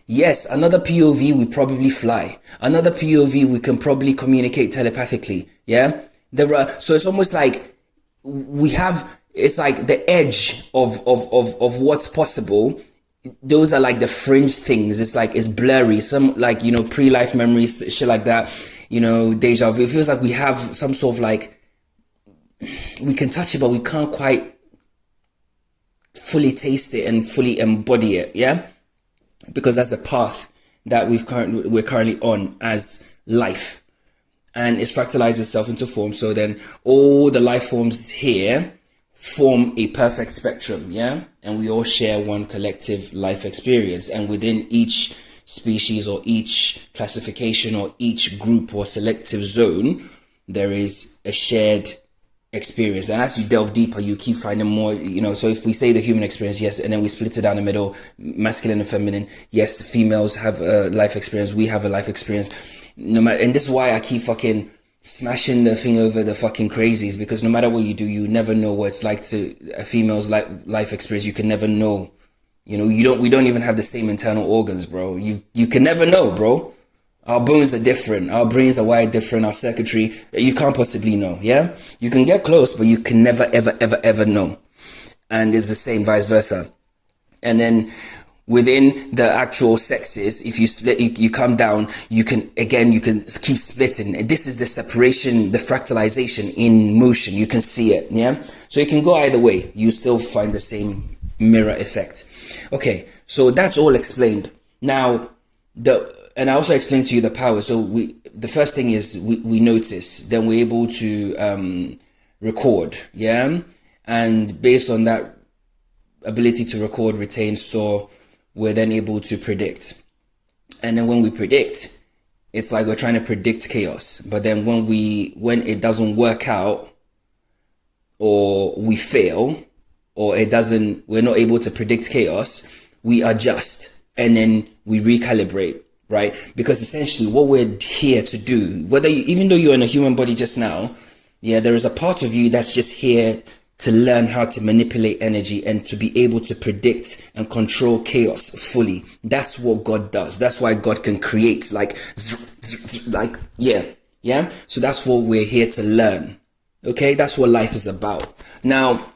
Yes, another POV we probably fly. Another POV we can probably communicate telepathically, yeah. So it's almost like it's like the edge of what's possible. Those are like the fringe things. It's like, it's blurry. Some like, pre-life memories, shit like that, deja vu. It feels like we have some sort of like, we can touch it, but we can't quite fully taste it and fully embody it. Yeah. Because that's the path that we're currently on as life. And it's fractalized itself into form. So then all the life forms here form a perfect spectrum, yeah? And we all share one collective life experience. And within each species or each classification or each group or selective zone, there is a shared experience. And as you delve deeper, you keep finding more, so if we say the human experience, yes, and then we split it down the middle, masculine and feminine, yes, the females have a life experience, we have a life experience. No matter, and this is why I keep fucking smashing the thing over the fucking crazies, because no matter what you do, you never know what it's like to a female's life experience. You can never know. We don't even have the same internal organs, bro. You can never know, bro. Our bones are different. Our brains are wired different. Our circuitry, you can't possibly know, yeah? You can get close, but you can never, ever, ever, ever know. And it's the same vice versa. And then within the actual sexes, if you split, you come down, you can keep splitting. This is the separation, the fractalization in motion. You can see it, yeah? So it can go either way. You still find the same mirror effect. Okay, so that's all explained. Now, and I also explained to you the power. So the first thing is we notice, then we're able to record, yeah? And based on that ability to record, retain, store, we're then able to predict. And then when we predict, it's like we're trying to predict chaos. But then when it doesn't work out, or we fail, or we're not able to predict chaos, we adjust and then we recalibrate, right? Because essentially what we're here to do, even though you're in a human body just now, yeah, there is a part of you that's just here to learn how to manipulate energy and to be able to predict and control chaos fully. That's what God does. That's why God can create yeah. So that's what we're here to learn. Okay, that's what life is about. Now,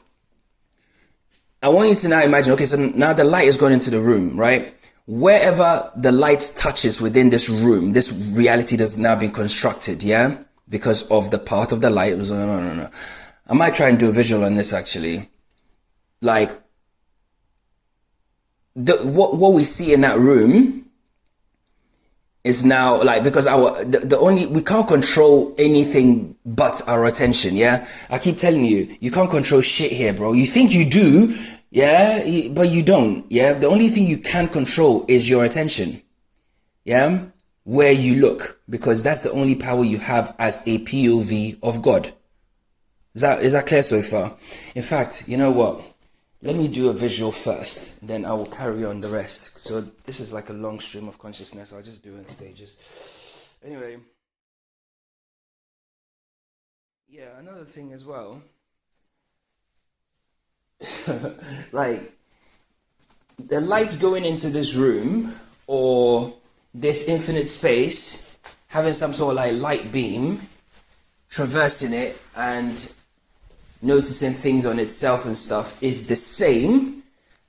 I want you to now imagine, okay, so now the light has gone into the room, right? Wherever the light touches within this room, this reality has now been constructed, yeah? Because of the path of the light. No. I might try and do a visual on this actually. Like, what we see in that room is now like, because the only, we can't control anything but our attention. Yeah, I keep telling you, you can't control shit here, bro. You think you do, yeah, but you don't. Yeah, the only thing you can control is your attention. Yeah, where you look, because that's the only power you have as a POV of God. Is that clear so far? In fact, you know what? Let me do a visual first, then I will carry on the rest. So this is like a long stream of consciousness. I'll just do it in stages. Anyway. Yeah, another thing as well. Like, the light going into this room, or this infinite space, having some sort of like light beam, traversing it and noticing things on itself and stuff, is the same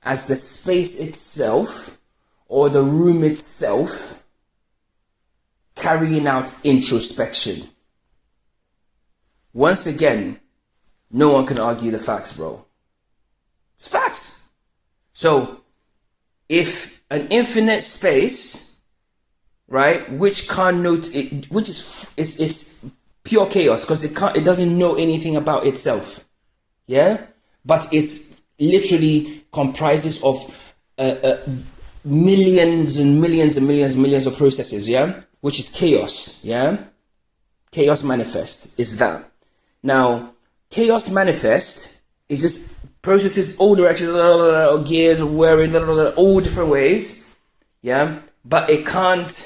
as the space itself or the room itself carrying out introspection. Once again, no one can argue the facts, bro. It's facts. So if an infinite space, right, which can't note it, which is pure chaos, because it doesn't know anything about itself, yeah, but it's literally comprises of millions and millions and millions and millions of processes, yeah, which is chaos, yeah. Chaos manifest is that. Now, chaos manifest is just processes all directions, gears whirring, all different ways, yeah, but it can't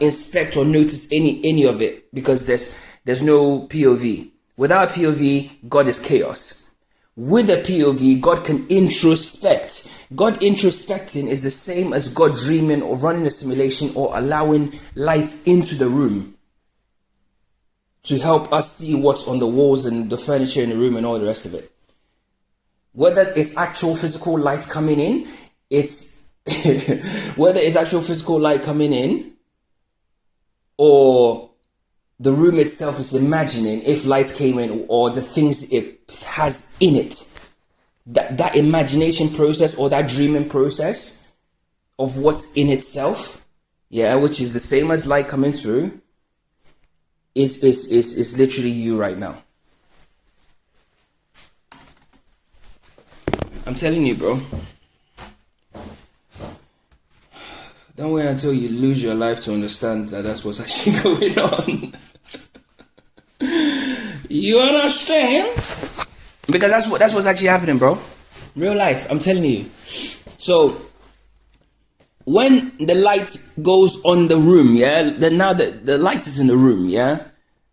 inspect or notice any of it, because there's no POV. Without a POV, God is chaos. With a POV, God can introspect. God introspecting is the same as God dreaming or running a simulation or allowing light into the room to help us see what's on the walls and the furniture in the room and all the rest of it. Whether it's actual physical light coming in, whether it's actual physical light coming in, or the room itself is imagining if light came in, or the things it has in it, that imagination process or that dreaming process of what's in itself, yeah, which is the same as light coming through, is literally you right now. I'm telling you, bro. Don't wait until you lose your life to understand that that's what's actually going on. You understand? Because that's what's actually happening, bro. Real life, I'm telling you. So when the light goes on the room, yeah, then now the light is in the room, yeah.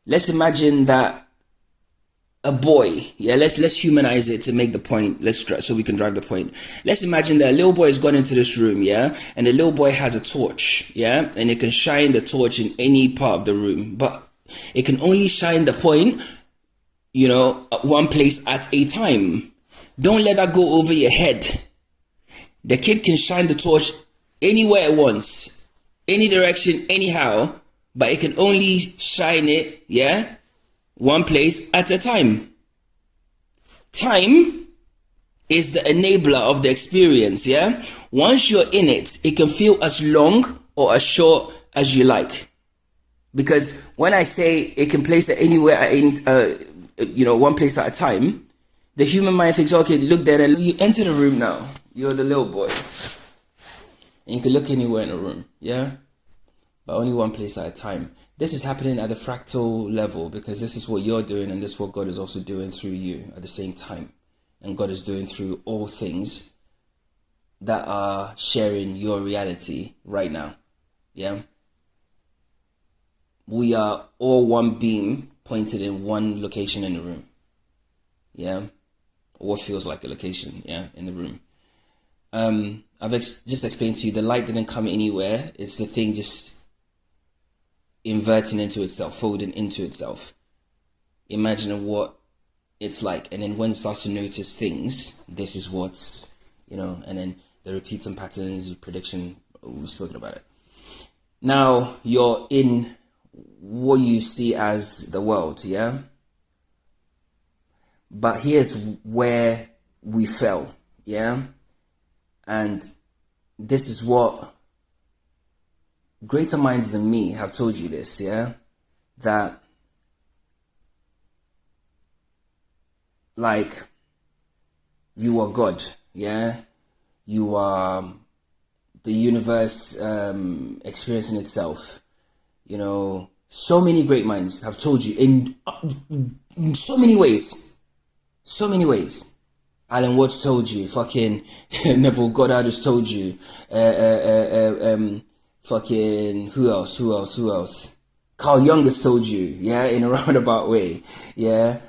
Let's imagine that a boy, yeah, let's humanize it to make the point. So we can drive the point. Let's imagine that a little boy has gone into this room, yeah, and the little boy has a torch, yeah, and it can shine the torch in any part of the room, but it can only shine the point, you know, one place at a time. Don't let that go over your head. The kid can shine the torch anywhere it wants, any direction, anyhow, but it can only shine it, yeah, one place at a time. Time is the enabler of the experience, yeah? Once you're in it, it can feel as long or as short as you like. Because when I say it can place it anywhere at any, one place at a time, the human mind thinks, okay, look there, and you enter the room now. You're the little boy. And you can look anywhere in the room, yeah? But only one place at a time. This is happening at the fractal level, because this is what you're doing and this is what God is also doing through you at the same time. And God is doing through all things that are sharing your reality right now. Yeah? We are all one beam pointed in one location in the room. Yeah? Or what feels like a location, yeah, in the room. I've just explained to you, the light didn't come anywhere. It's the thing just inverting into itself, folding into itself, imagining what it's like, and then when it starts to notice things, this is what's, and then the repeats and patterns, prediction, we've spoken about it. Now you're in what you see as the world, yeah? But here's where we fell, yeah? And this is what greater minds than me have told you this, yeah? That, like, you are God, yeah? You are the universe experiencing itself. You know, so many great minds have told you in so many ways. So many ways. Alan Watts told you, fucking Neville Goddard has told you, fucking who else? Carl Jung has told you, yeah, in a roundabout way, yeah.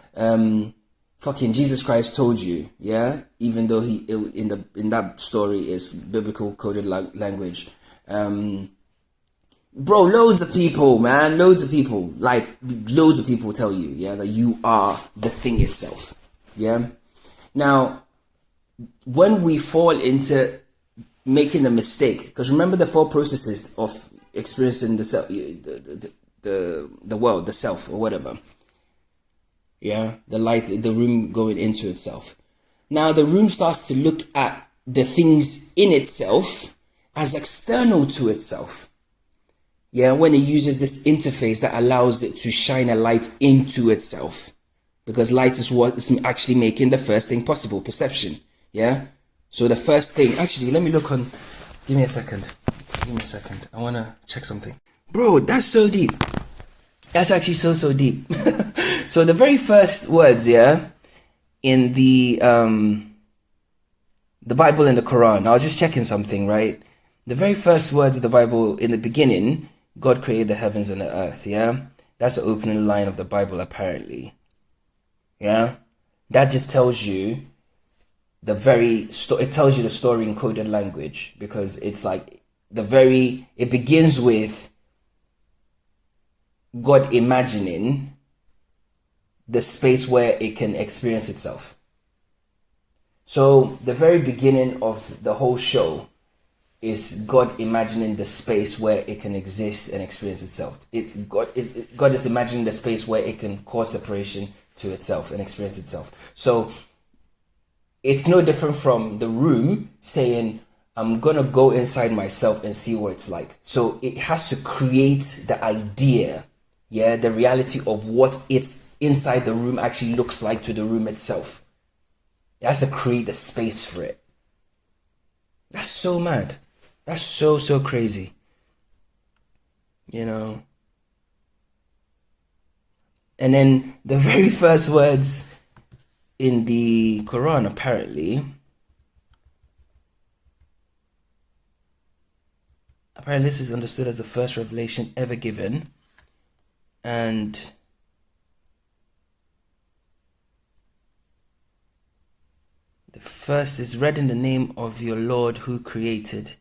Fucking Jesus Christ told you, yeah, even though he in that story is biblical coded language. Bro, loads of people, man, loads of people tell you, yeah, that you are the thing itself, yeah. Now, when we fall into making a mistake, because remember the 4 processes of experiencing the self, the world, the self, or whatever. Yeah, the light, the room going into itself. Now the room starts to look at the things in itself as external to itself. Yeah, when it uses this interface that allows it to shine a light into itself. Because light is what is actually making the first thing possible, perception. Yeah? So the first thing, actually, let me look on, give me a second. I want to check something. Bro, that's so deep. That's actually so deep. So the very first words, yeah, in the Bible and the Quran, I was just checking something, right? The very first words of the Bible, in the beginning, God created the heavens and the earth, yeah? That's the opening line of the Bible, apparently. Yeah? That just tells you it tells you the story in coded language, because it's like it begins with God imagining the space where it can experience itself. So the very beginning of the whole show is God imagining the space where it can exist and experience itself. God is imagining the space where it can cause separation to itself and experience itself. So it's no different from the room saying, I'm gonna go inside myself and see what it's like. So it has to create the idea, yeah, the reality of what it's inside the room actually looks like to the room itself. It has to create the space for it. That's so mad. That's so crazy. You know. And then the very first words in the Quran, apparently this is understood as the first revelation ever given. And the first is read in the name of your Lord who created.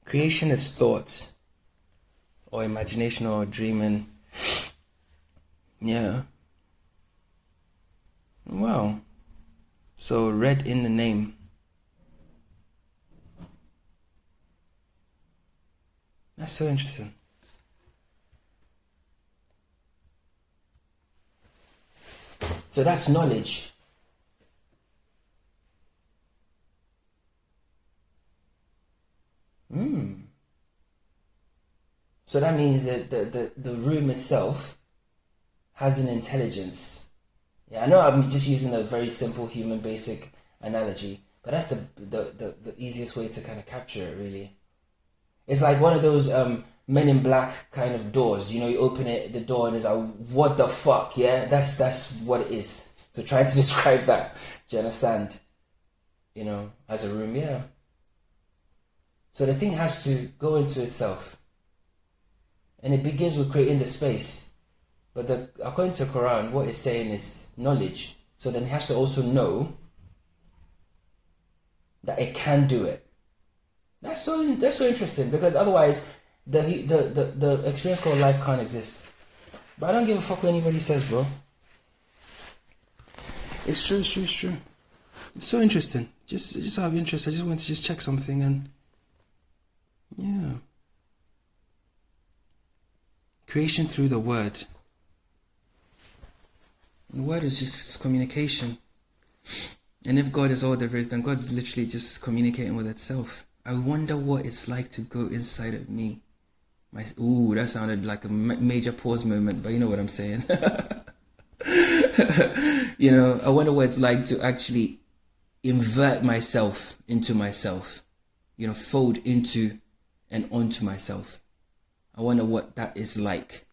Creation is thoughts or imagination or dreaming. Yeah. Wow. So read in the name. That's so interesting. So that's knowledge. So that means that the room itself has an intelligence. Yeah, I know I'm just using a very simple human basic analogy, but that's the easiest way to kind of capture it, really. It's like one of those Men in Black kind of doors. You know, you open the door and it's like, what the fuck, yeah? That's what it is. So try to describe that. Do you understand? You know, as a room, yeah. So the thing has to go into itself. And it begins with creating the space. But according to Quran, what it's saying is knowledge. So then it has to also know that it can do it. That's so interesting, because otherwise the experience called life can't exist. But I don't give a fuck what anybody says, bro. It's true. It's so interesting. Just out of interest, I just want to just check something, and yeah. Creation through the word. The word is just communication. And if God is all there is, then God is literally just communicating with itself. I wonder what it's like to go inside of me Ooh, that sounded like a major pause moment, but you know what I'm saying. You know, I wonder what it's like to actually invert myself into myself. You know, fold into and onto myself. I wonder what that is like.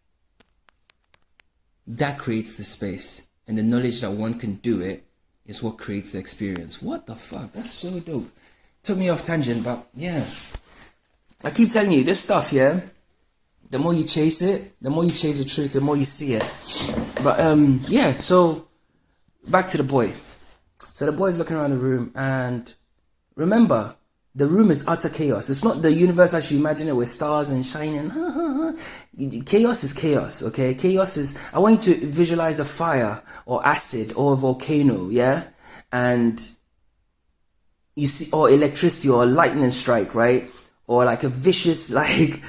That creates the space, and the knowledge that one can do it is what creates the experience. What the fuck? That's so dope. Took me off tangent, but yeah. I keep telling you, this stuff, yeah, the more you chase it, the more you chase the truth, the more you see it. But yeah, so back to the boy. So the boy's looking around the room, and remember, the room is utter chaos. It's not the universe as you imagine it with stars and shining. Chaos is chaos, okay? Chaos is, I want you to visualize a fire or acid or a volcano, yeah? And you see, or electricity or a lightning strike, right? Or like a vicious, like,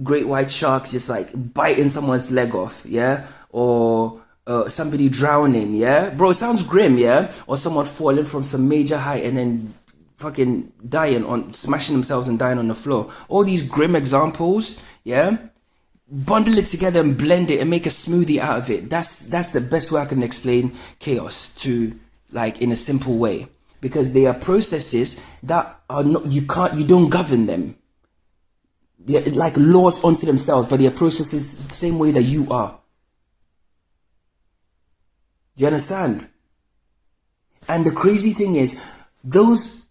great white shark just like biting someone's leg off, yeah? Or somebody drowning, yeah? Bro, it sounds grim, yeah? Or someone falling from some major height and then fucking smashing themselves and dying on the floor. All these grim examples, yeah? Bundle it together and blend it and make a smoothie out of it. That's the best way I can explain chaos to, like, in a simple way. Because they are processes that are not, you don't govern them. They're like laws unto themselves, but they are processes the same way that you are. Do you understand? And the crazy thing is, those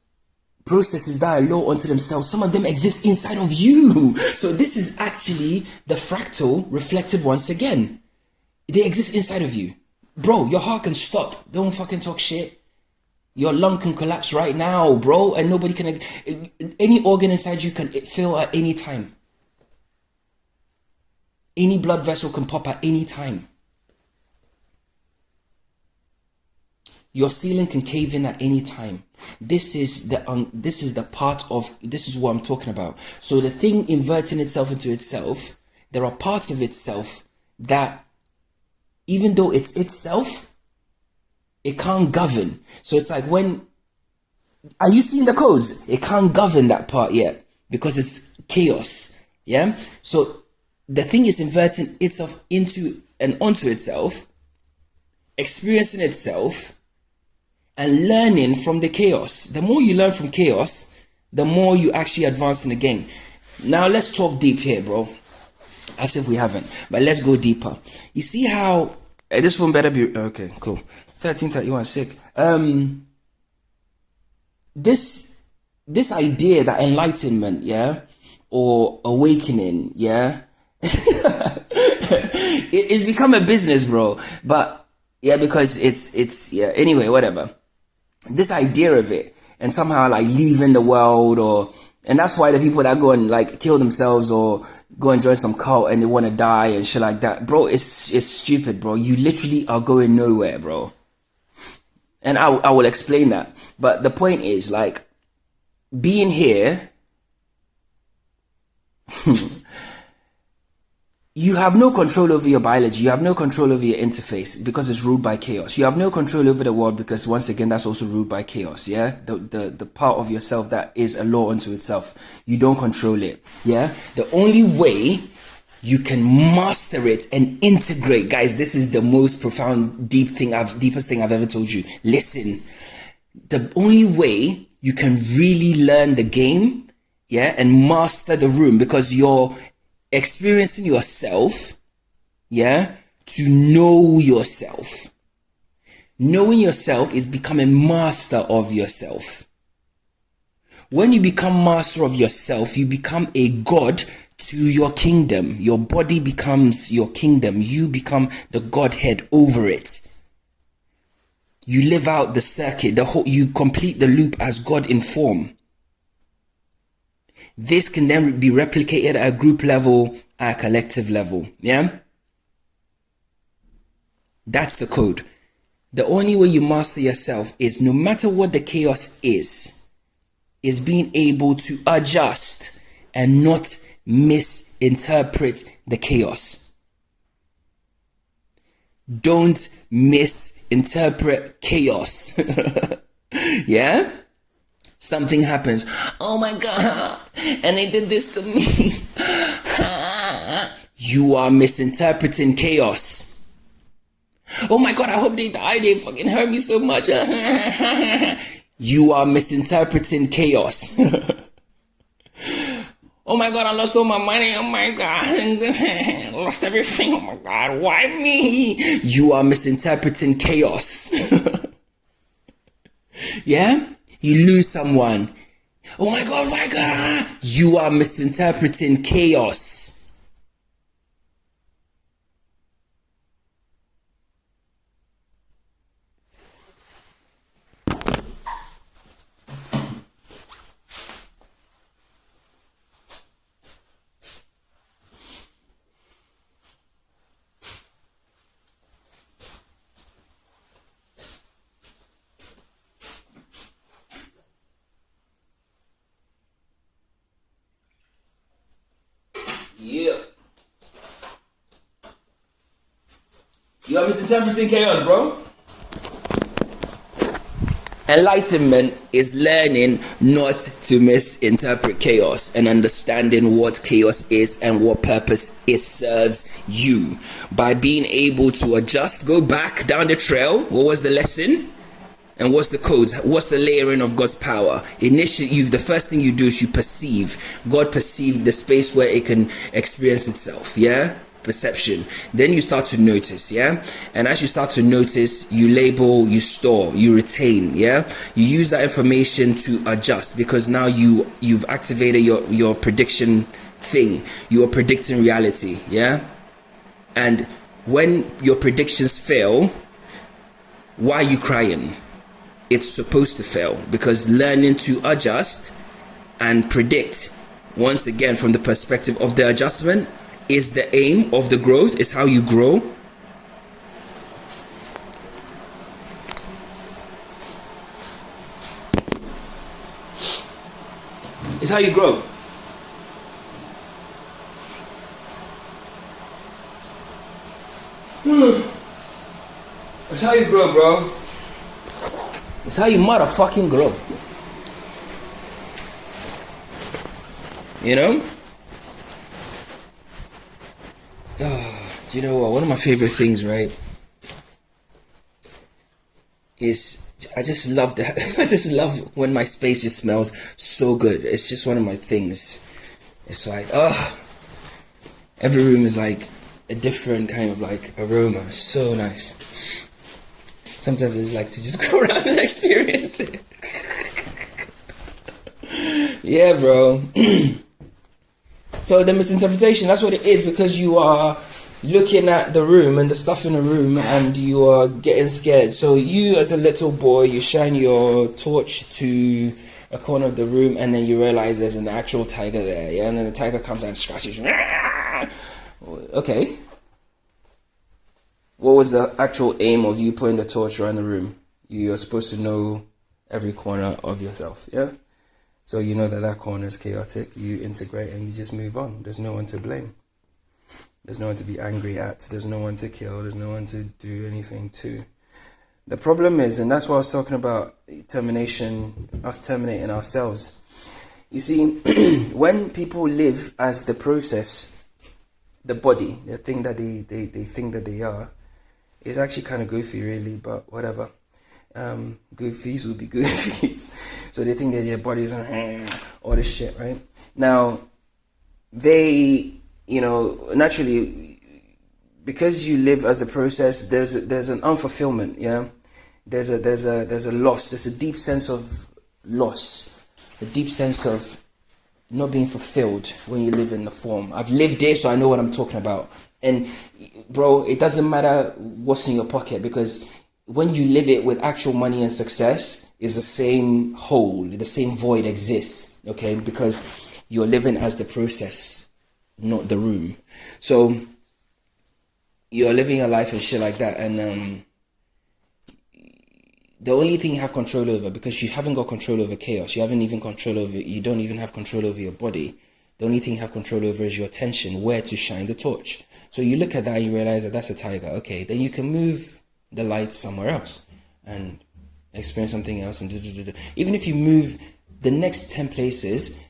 processes that are law unto themselves, some of them exist inside of you. So this is actually the fractal reflected once again. They exist inside of you. Bro, your heart can stop. Don't fucking talk shit. Your lung can collapse right now, bro, and nobody can, any organ inside you can fail at any time. Any blood vessel can pop at any time. Your ceiling can cave in at any time. This is the part of, this is what I'm talking about. So the thing inverting itself into itself, there are parts of itself that, even though it's itself, it can't govern. So it's like, are you seeing the codes? It can't govern that part yet because it's chaos. Yeah. So the thing is inverting itself into and onto itself, experiencing itself, and learning from the chaos. The more you learn from chaos, the more you actually advance in the game. Now let's talk deep here, bro. As if we haven't, but let's go deeper. You see how this one better be okay? Cool. 1331, sick. This idea that enlightenment, yeah, or awakening, yeah, it's become a business, bro. But yeah, because it's yeah. Anyway, whatever. This idea of it, and somehow like leaving the world, and that's why the people that go and like kill themselves or go and join some cult and they want to die and shit like that, bro. It's stupid, bro. You literally are going nowhere, bro. And I will explain that. But the point is, like, being here, you have no control over your biology. You have no control over your interface because it's ruled by chaos. You have no control over the world because, once again, that's also ruled by chaos, yeah? The part of yourself that is a law unto itself. You don't control it, yeah? The only way you can master it and integrate, guys, this is the most profound, deepest thing I've ever told you. Listen, the only way you can really learn the game, yeah, and master the room, because you're experiencing yourself, yeah, to know yourself. Knowing yourself is becoming master of yourself. When you become master of yourself, you become a god to your kingdom. Your body becomes your kingdom. You become the Godhead over it. You live out the circuit, you complete the loop as God in form. This can then be replicated at a group level, at a collective level. Yeah? That's the code. The only way you master yourself is, no matter what the chaos is being able to adjust and not misinterpret the chaos. Don't misinterpret chaos. Yeah? Something happens. Oh my God, and they did this to me. You are misinterpreting chaos. Oh my God, I hope they die. They fucking hurt me so much. You are misinterpreting chaos. Oh my God, I lost all my money. Oh my God, I lost everything. Oh my God, why me? You are misinterpreting chaos. Yeah? You lose someone. Oh my God, why God? You are misinterpreting chaos. Yeah. You are misinterpreting chaos, bro. Enlightenment is learning not to misinterpret chaos and understanding what chaos is and what purpose it serves you. By being able to adjust, go back down the trail. What was the lesson? And what's the codes? What's the layering of God's power? Initially, the first thing you do is you perceive. God perceived the space where it can experience itself. Yeah? Perception. Then you start to notice. Yeah? And as you start to notice, you label, you store, you retain. Yeah? You use that information to adjust, because now you've activated your prediction thing. You are predicting reality. Yeah? And when your predictions fail, why are you crying? It's supposed to fail, because learning to adjust and predict, once again from the perspective of the adjustment, is the aim of the growth, is how you grow. It's how you grow. It's how you grow, bro. It's how you motherfucking grow. You know? Oh, do you know what? One of my favorite things, right, is I just love that. I just love when my space just smells so good. It's just one of my things. It's like, every room is like a different kind of like aroma. So nice. Sometimes I just like to just go around and experience it. Yeah, bro. So the misinterpretation, that's what it is, because you are looking at the room and the stuff in the room and you are getting scared. So you, as a little boy, you shine your torch to a corner of the room and then you realize there's an actual tiger there. Yeah, and then the tiger comes and scratches you. Okay. What was the actual aim of you putting the torch around the room? You're supposed to know every corner of yourself, yeah? So you know that corner is chaotic, you integrate and you just move on. There's no one to blame. There's no one to be angry at. There's no one to kill. There's no one to do anything to. The problem is, and that's why I was talking about termination, us terminating ourselves. You see, when people live as the process, the body, the thing that they think that they are, it's actually kind of goofy, really, but whatever. Goofies will be goofies. So they think that their bodies are all this shit, right? Now, they, naturally, because you live as a process, there's an unfulfillment, yeah? There's a loss. There's a deep sense of loss, a deep sense of not being fulfilled when you live in the form. I've lived it, so I know what I'm talking about. And bro, it doesn't matter what's in your pocket, because when you live it with actual money and success, is the same hole, the same void exists, okay? Because you're living as the process, not the room. So you're living your life and shit like that, and the only thing you have control over, because you haven't got control over chaos, you don't even have control over your body. The only thing you have control over is your attention, where to shine the torch. So you look at that and you realize that that's a tiger. Okay, then you can move the light somewhere else and experience something else. And even if you move the next 10 places,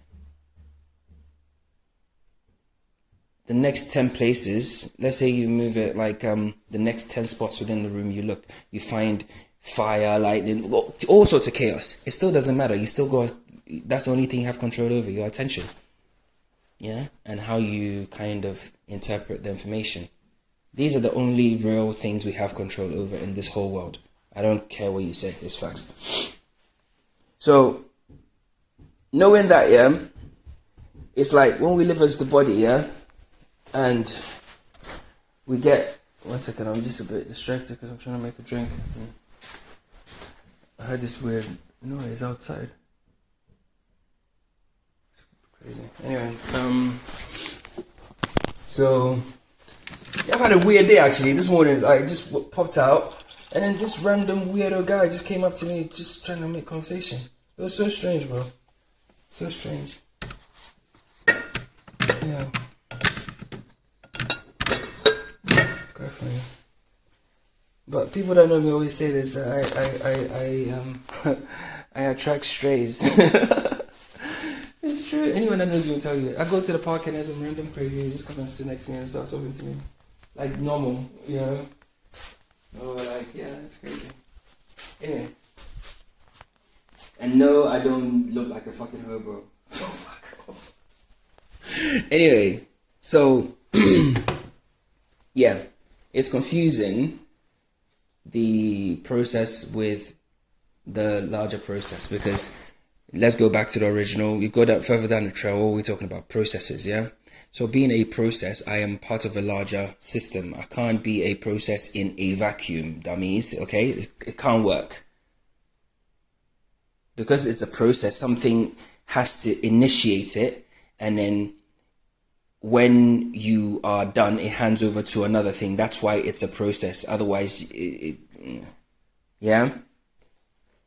the next 10 places, let's say you move it like the next 10 spots within the room, you find fire, lightning, all sorts of chaos. It still doesn't matter. You still got, that's the only thing you have control over, your attention. Yeah, and how you kind of interpret the information. These are the only real things we have control over in this whole world. I don't care what you say, it's facts. So, knowing that, yeah, it's like when we live as the body, yeah, and we get, one second, I'm just a bit distracted because I'm trying to make a drink. I heard this weird noise outside. Crazy. Anyway, so yeah, I've had a weird day actually. This morning, I just popped out, and then this random weirdo guy just came up to me, just trying to make conversation. It was so strange, bro. So strange. Yeah. It's quite funny. But people that know me always say this, that I attract strays. It's true. Anyone that knows me will tell you. I go to the park and there's some random crazy who just come and sit next to me and start talking to me. Like normal, you know. Or like, yeah, it's crazy. Anyway. And no, I don't look like a fucking hobo. Fuck off. Anyway, so yeah, it's confusing, the process with the larger process, because let's go back to the original. You go down further down the trail, what we're talking about, processes, yeah? So being a process, I am part of a larger system. I can't be a process in a vacuum, dummies, okay? It can't work. Because it's a process, something has to initiate it, and then when you are done, it hands over to another thing. That's why it's a process. Otherwise, yeah?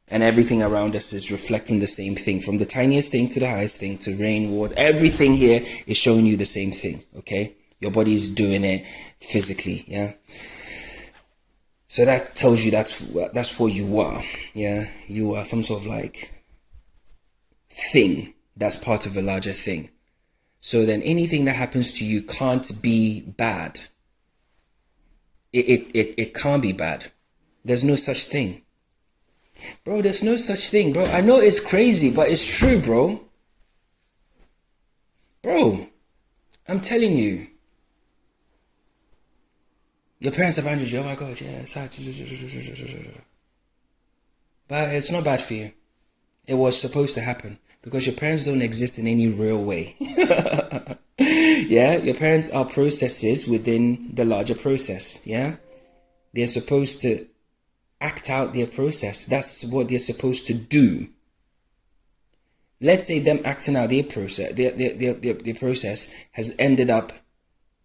And everything around us is reflecting the same thing. From the tiniest thing to the highest thing, to rain, water, everything here is showing you the same thing, okay? Your body is doing it physically, yeah? So that tells you that's what you are, yeah? You are some sort of like thing that's part of a larger thing. So then anything that happens to you can't be bad. It can't be bad. There's no such thing. Bro, there's no such thing, bro. I know it's crazy, but it's true, bro. Bro, I'm telling you. Your parents abandoned you. Oh my God, yeah, it's sad. But it's not bad for you. It was supposed to happen. Because your parents don't exist in any real way. Yeah, your parents are processes within the larger process. Yeah, they're supposed to act out their process. That's what they're supposed to do. Let's say them acting out their process, their process has ended up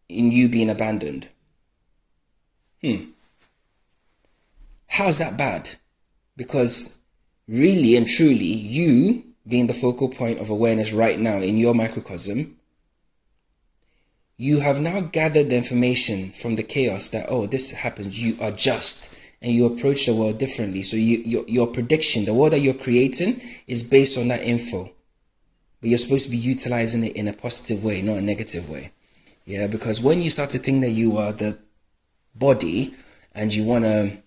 in you being abandoned. How's that bad? Because really and truly, you being the focal point of awareness right now in your microcosm, you have now gathered the information from the chaos that, oh, this happens, you adjust and you approach the world differently. So your prediction, the world that you're creating, is based on that info. But you're supposed to be utilizing it in a positive way, not a negative way. Yeah, because when you start to think that you are the body and you want to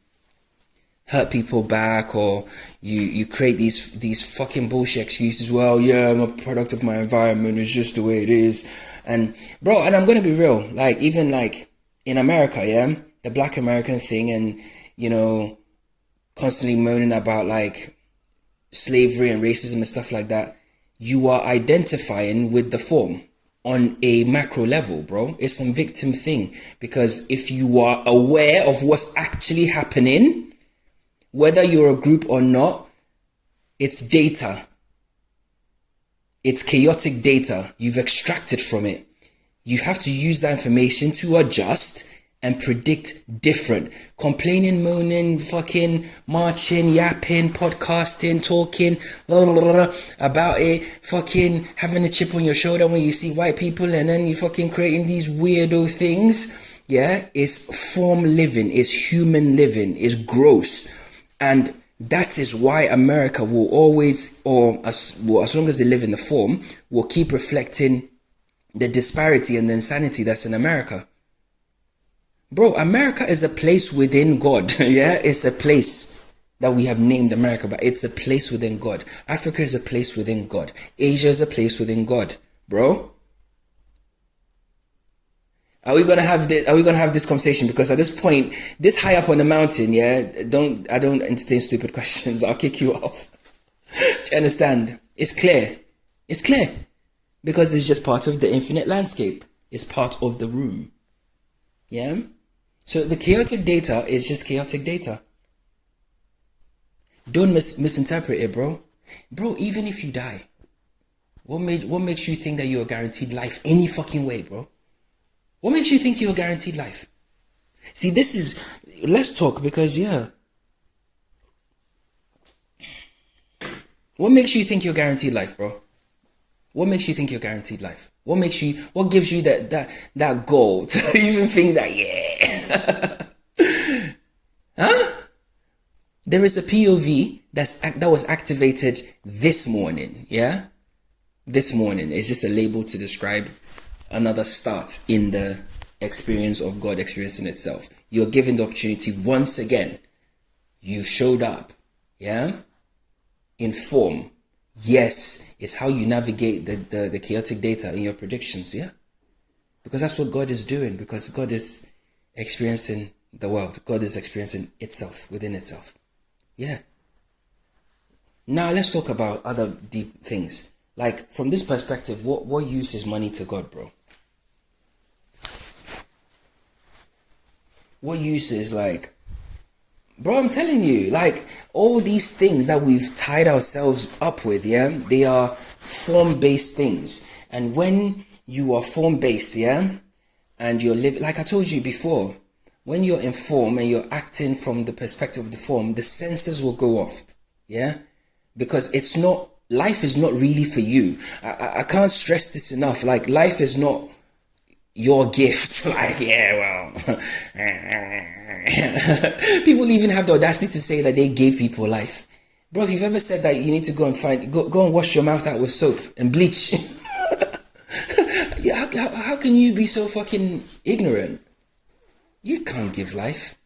hurt people back, or you create these fucking bullshit excuses, well, yeah, I'm a product of my environment, it's just the way it is. And bro, and I'm gonna be real, like even like in America, yeah, the Black American thing, and you know, constantly moaning about like slavery and racism and stuff like that, you are identifying with the form on a macro level, bro. It's some victim thing, because if you are aware of what's actually happening, whether you're a group or not, it's data. It's chaotic data you've extracted from it. You have to use that information to adjust and predict different. Complaining, moaning, fucking marching, yapping, podcasting, talking, blah, blah, blah, blah, about it, fucking having a chip on your shoulder when you see white people, and then you fucking creating these weirdo things. Yeah, it's form living, it's human living, it's gross. And that is why America will always, or as long as they live in the form, will keep reflecting the disparity and the insanity that's in America. Bro, America is a place within God. Yeah, it's a place that we have named America, but it's a place within God. Africa is a place within God. Asia is a place within God, bro. Are we gonna have this conversation? Because at this point, this high up on the mountain, yeah, I don't entertain stupid questions. I'll kick you off. Do you understand? It's clear. It's clear. Because it's just part of the infinite landscape. It's part of the room. Yeah? So the chaotic data is just chaotic data. Don't misinterpret it, bro. Bro, even if you die, what makes you think that you're guaranteed life any fucking way, bro? What makes you think you're guaranteed life? See, let's talk, because yeah. What makes you think you're guaranteed life, bro? What makes you think you're guaranteed life? What gives you that goal to even think that, yeah? Huh? There is a POV that was activated this morning, yeah? This morning. It's just a label to describe another start in the experience of God experiencing itself. You're given the opportunity once again. You showed up, yeah? In form. Yes, it's how you navigate the chaotic data in your predictions, yeah? Because that's what God is doing, because God is experiencing the world. God is experiencing itself within itself. Yeah. Now let's talk about other deep things. Like, from this perspective, what use is money to God, bro? What use is, like, bro, I'm telling you, like, all these things that we've tied ourselves up with, yeah, they are form-based things. And when you are form-based, yeah, and you're living, like I told you before, when you're in form and you're acting from the perspective of the form, the senses will go off, yeah? Because life is not really for you. I can't stress this enough. Like, life is not your gift. Like, yeah, well, people even have the audacity to say that they gave people life. Bro, if you've ever said that you need to go and wash your mouth out with soap and bleach, yeah, how can you be so fucking ignorant? You can't give life.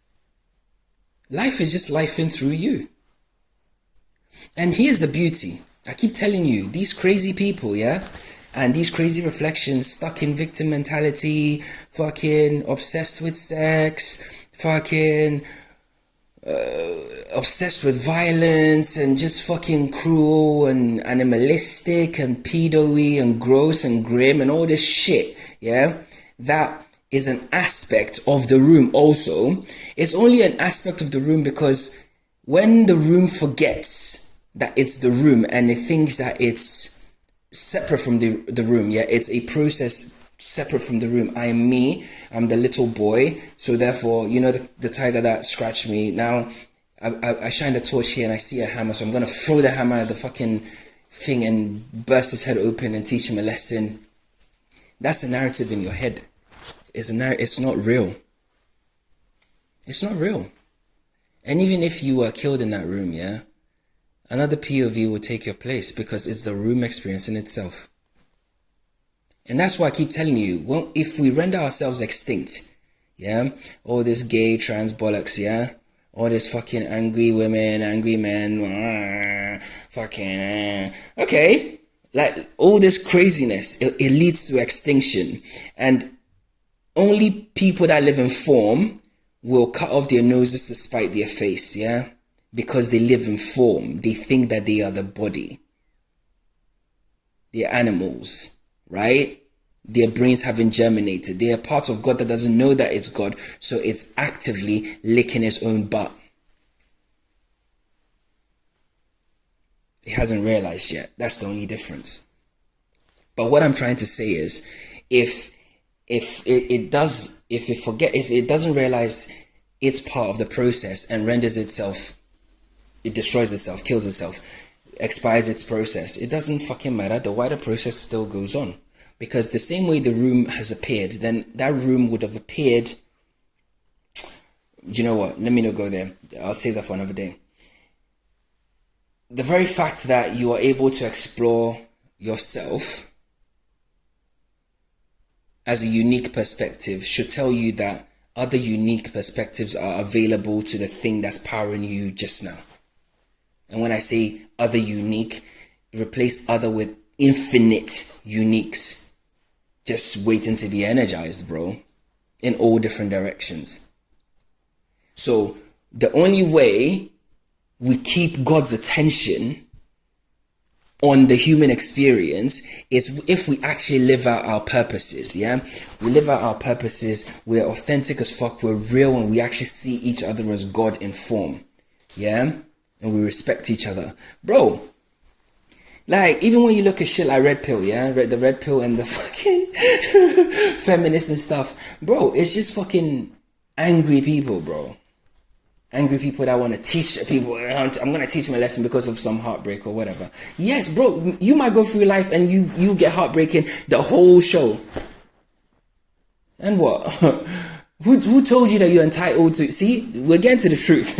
Life is just life in through you. And here's the beauty. I keep telling you, these crazy people, yeah, and these crazy reflections, stuck in victim mentality, fucking obsessed with sex, fucking obsessed with violence, and just fucking cruel and animalistic and pedo-y and gross and grim and all this shit, yeah, that is an aspect of the room also. It's only an aspect of the room because when the room forgets that it's the room and it thinks that it's separate from the room, yeah, it's a process separate from the room. I am me, I'm the little boy, so therefore, you know, the tiger that scratched me, now I shine the torch here and I see a hammer, so I'm gonna throw the hammer at the fucking thing and burst his head open and teach him a lesson. That's a narrative in your head. It's not real. It's not real. And even if you were killed in that room, yeah, another POV will take your place because it's the room experience in itself. And that's why I keep telling you, well, if we render ourselves extinct, yeah, all this gay trans bollocks, yeah, all this fucking angry women, angry men, okay, like all this craziness, it leads to extinction. And only people that live in form will cut off their noses to spite their face, yeah? Because they live in form. They think that they are the body. They're animals, right? Their brains haven't germinated. They are part of God that doesn't know that it's God, so it's actively licking its own butt. It hasn't realized yet. That's the only difference. But what I'm trying to say is, if it doesn't realize it's part of the process and renders itself, it destroys itself, kills itself, expires its process, it doesn't fucking matter. The wider process still goes on. Because the same way the room has appeared, then that room would have appeared. You know what? Let me not go there. I'll save that for another day. The very fact that you are able to explore yourself as a unique perspective should tell you that other unique perspectives are available to the thing that's powering you just now. And when I say other unique, replace other with infinite uniques. Just waiting to be energized, bro. In all different directions. So the only way we keep God's attention on the human experience is if we actually live out our purposes. Yeah, we live out our purposes. We're authentic as fuck. We're real, and we actually see each other as God in form. Yeah, and we respect each other, bro. Like, even when you look at shit like Red Pill, yeah, the Red Pill and the fucking feminists and stuff, bro, it's just fucking angry people, bro. Angry people that want to teach people, I'm going to teach them a lesson because of some heartbreak or whatever. Yes, bro, you might go through life and you get heartbreaking the whole show. And what? Who told you that you're entitled to... See, we're getting to the truth.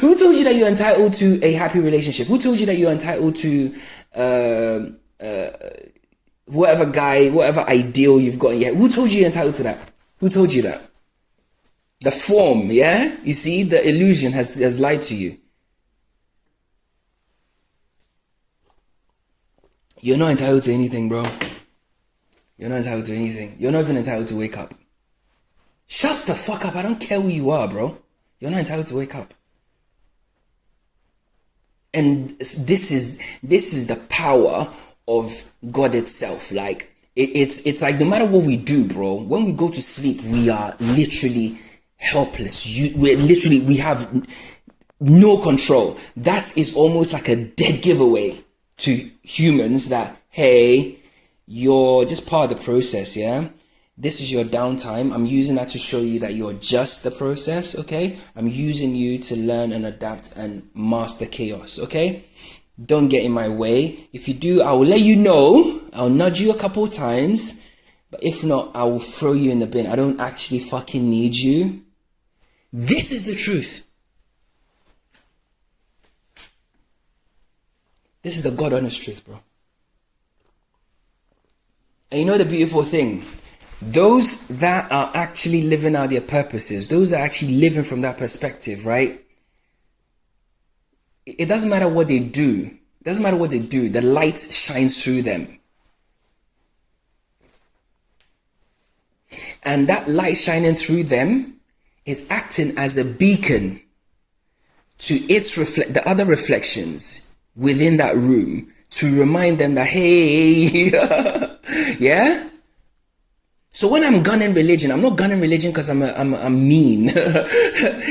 Who told you that you're entitled to a happy relationship? Who told you that you're entitled to whatever guy, whatever ideal you've got in your head? Who told you you're entitled to that? Who told you that? The form, yeah? You see, the illusion has lied to you. You're not entitled to anything, bro. You're not entitled to anything. You're not even entitled to wake up. Shut the fuck up. I don't care who you are, bro. You're not entitled to wake up. And this is the power of God itself. Like, it's like no matter what we do, bro, when we go to sleep, we are literally helpless. We have no control. That is almost like a dead giveaway to humans that, hey, you're just part of the process, yeah? This is your downtime. I'm using that to show you that you're just the process, okay? I'm using you to learn and adapt and master chaos, okay? Don't get in my way. If you do, I will let you know. I'll nudge you a couple of times. But if not, I will throw you in the bin. I don't actually fucking need you. This is the truth. This is the God honest truth, bro. And you know the beautiful thing? Those that are actually living out their purposes, those that are actually living from that perspective, right? It doesn't matter what they do. It doesn't matter what they do. The light shines through them. And that light shining through them is acting as a beacon to the other reflections within that room to remind them that, hey, yeah? So when I'm gunning religion, I'm not gunning religion because I'm mean.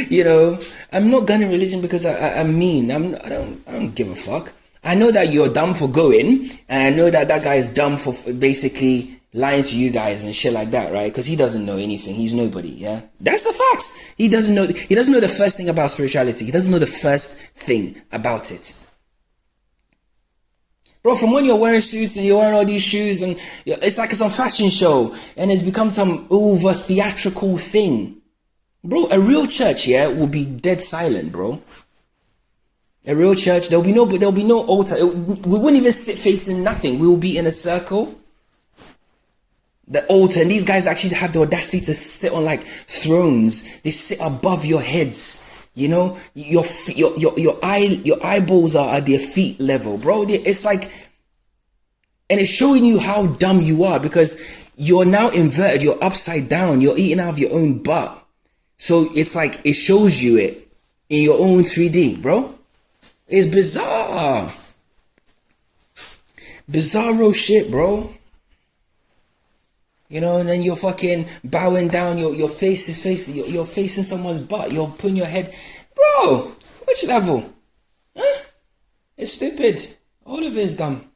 You know, I'm not gunning religion because I'm mean. I don't give a fuck. I know that you're dumb for going, and I know that guy is dumb for basically lying to you guys and shit like that, right? Because he doesn't know anything. He's nobody, yeah? That's the facts. He doesn't know the first thing about spirituality. He doesn't know the first thing about it. Bro, from when you're wearing suits and you're wearing all these shoes and it's like some fashion show and it's become some over theatrical thing. Bro, a real church, yeah, will be dead silent, bro. A real church, there'll be no altar. We wouldn't even sit facing nothing. We will be in a circle. The altar, and these guys actually have the audacity to sit on like thrones. They sit above your heads. You know, your eyeballs are at their feet level, bro. It's like, and it's showing you how dumb you are because you're now inverted. You're upside down. You're eating out of your own butt. So it's like it shows you it in your own 3D, bro. It's bizarre, bizarro shit, bro. You know, and then you're fucking bowing down, your face is facing, you're facing someone's butt, you're putting your head, bro, which level? Huh? It's stupid. All of it is dumb.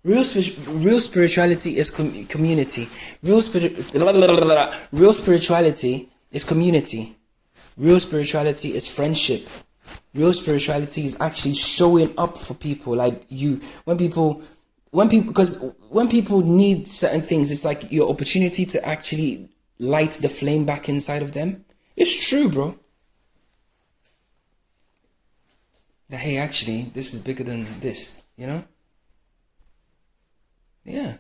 Real spirituality is community. Real spirituality is community. Real spirituality is friendship. Real spirituality is actually showing up for people like you. When people need certain things, it's like your opportunity to actually light the flame back inside of them. It's true, bro. That, hey, actually, this is bigger than this, you know? Yeah.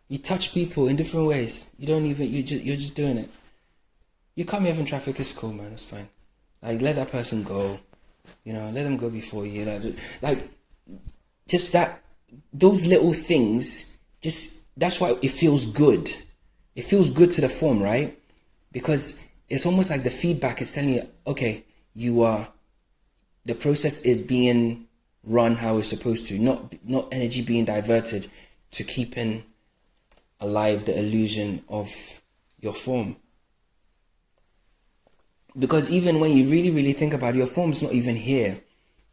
You touch people in different ways. You don't even, you're just doing it. You cut me off in traffic, it's cool, man, it's fine. Like, let that person go. You know, let them go before you. Like, just that, those little things, that's why it feels good. It feels good to the form, right? Because it's almost like the feedback is telling you, okay, the process is being run how it's supposed to, not energy being diverted to keeping alive the illusion of your form. Because even when you really, really think about it, your form's not even here,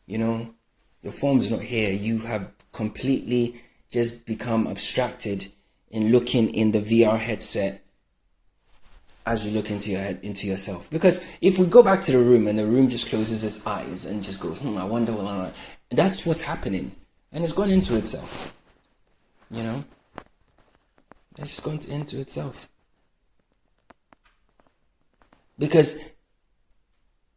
you know? Your form's not here. You have completely just become abstracted in looking in the VR headset as you look into yourself. Because if we go back to the room and the room just closes its eyes and just goes, I wonder what I'm... That's what's happening. And it's gone into itself, you know? It's just gone into itself. Because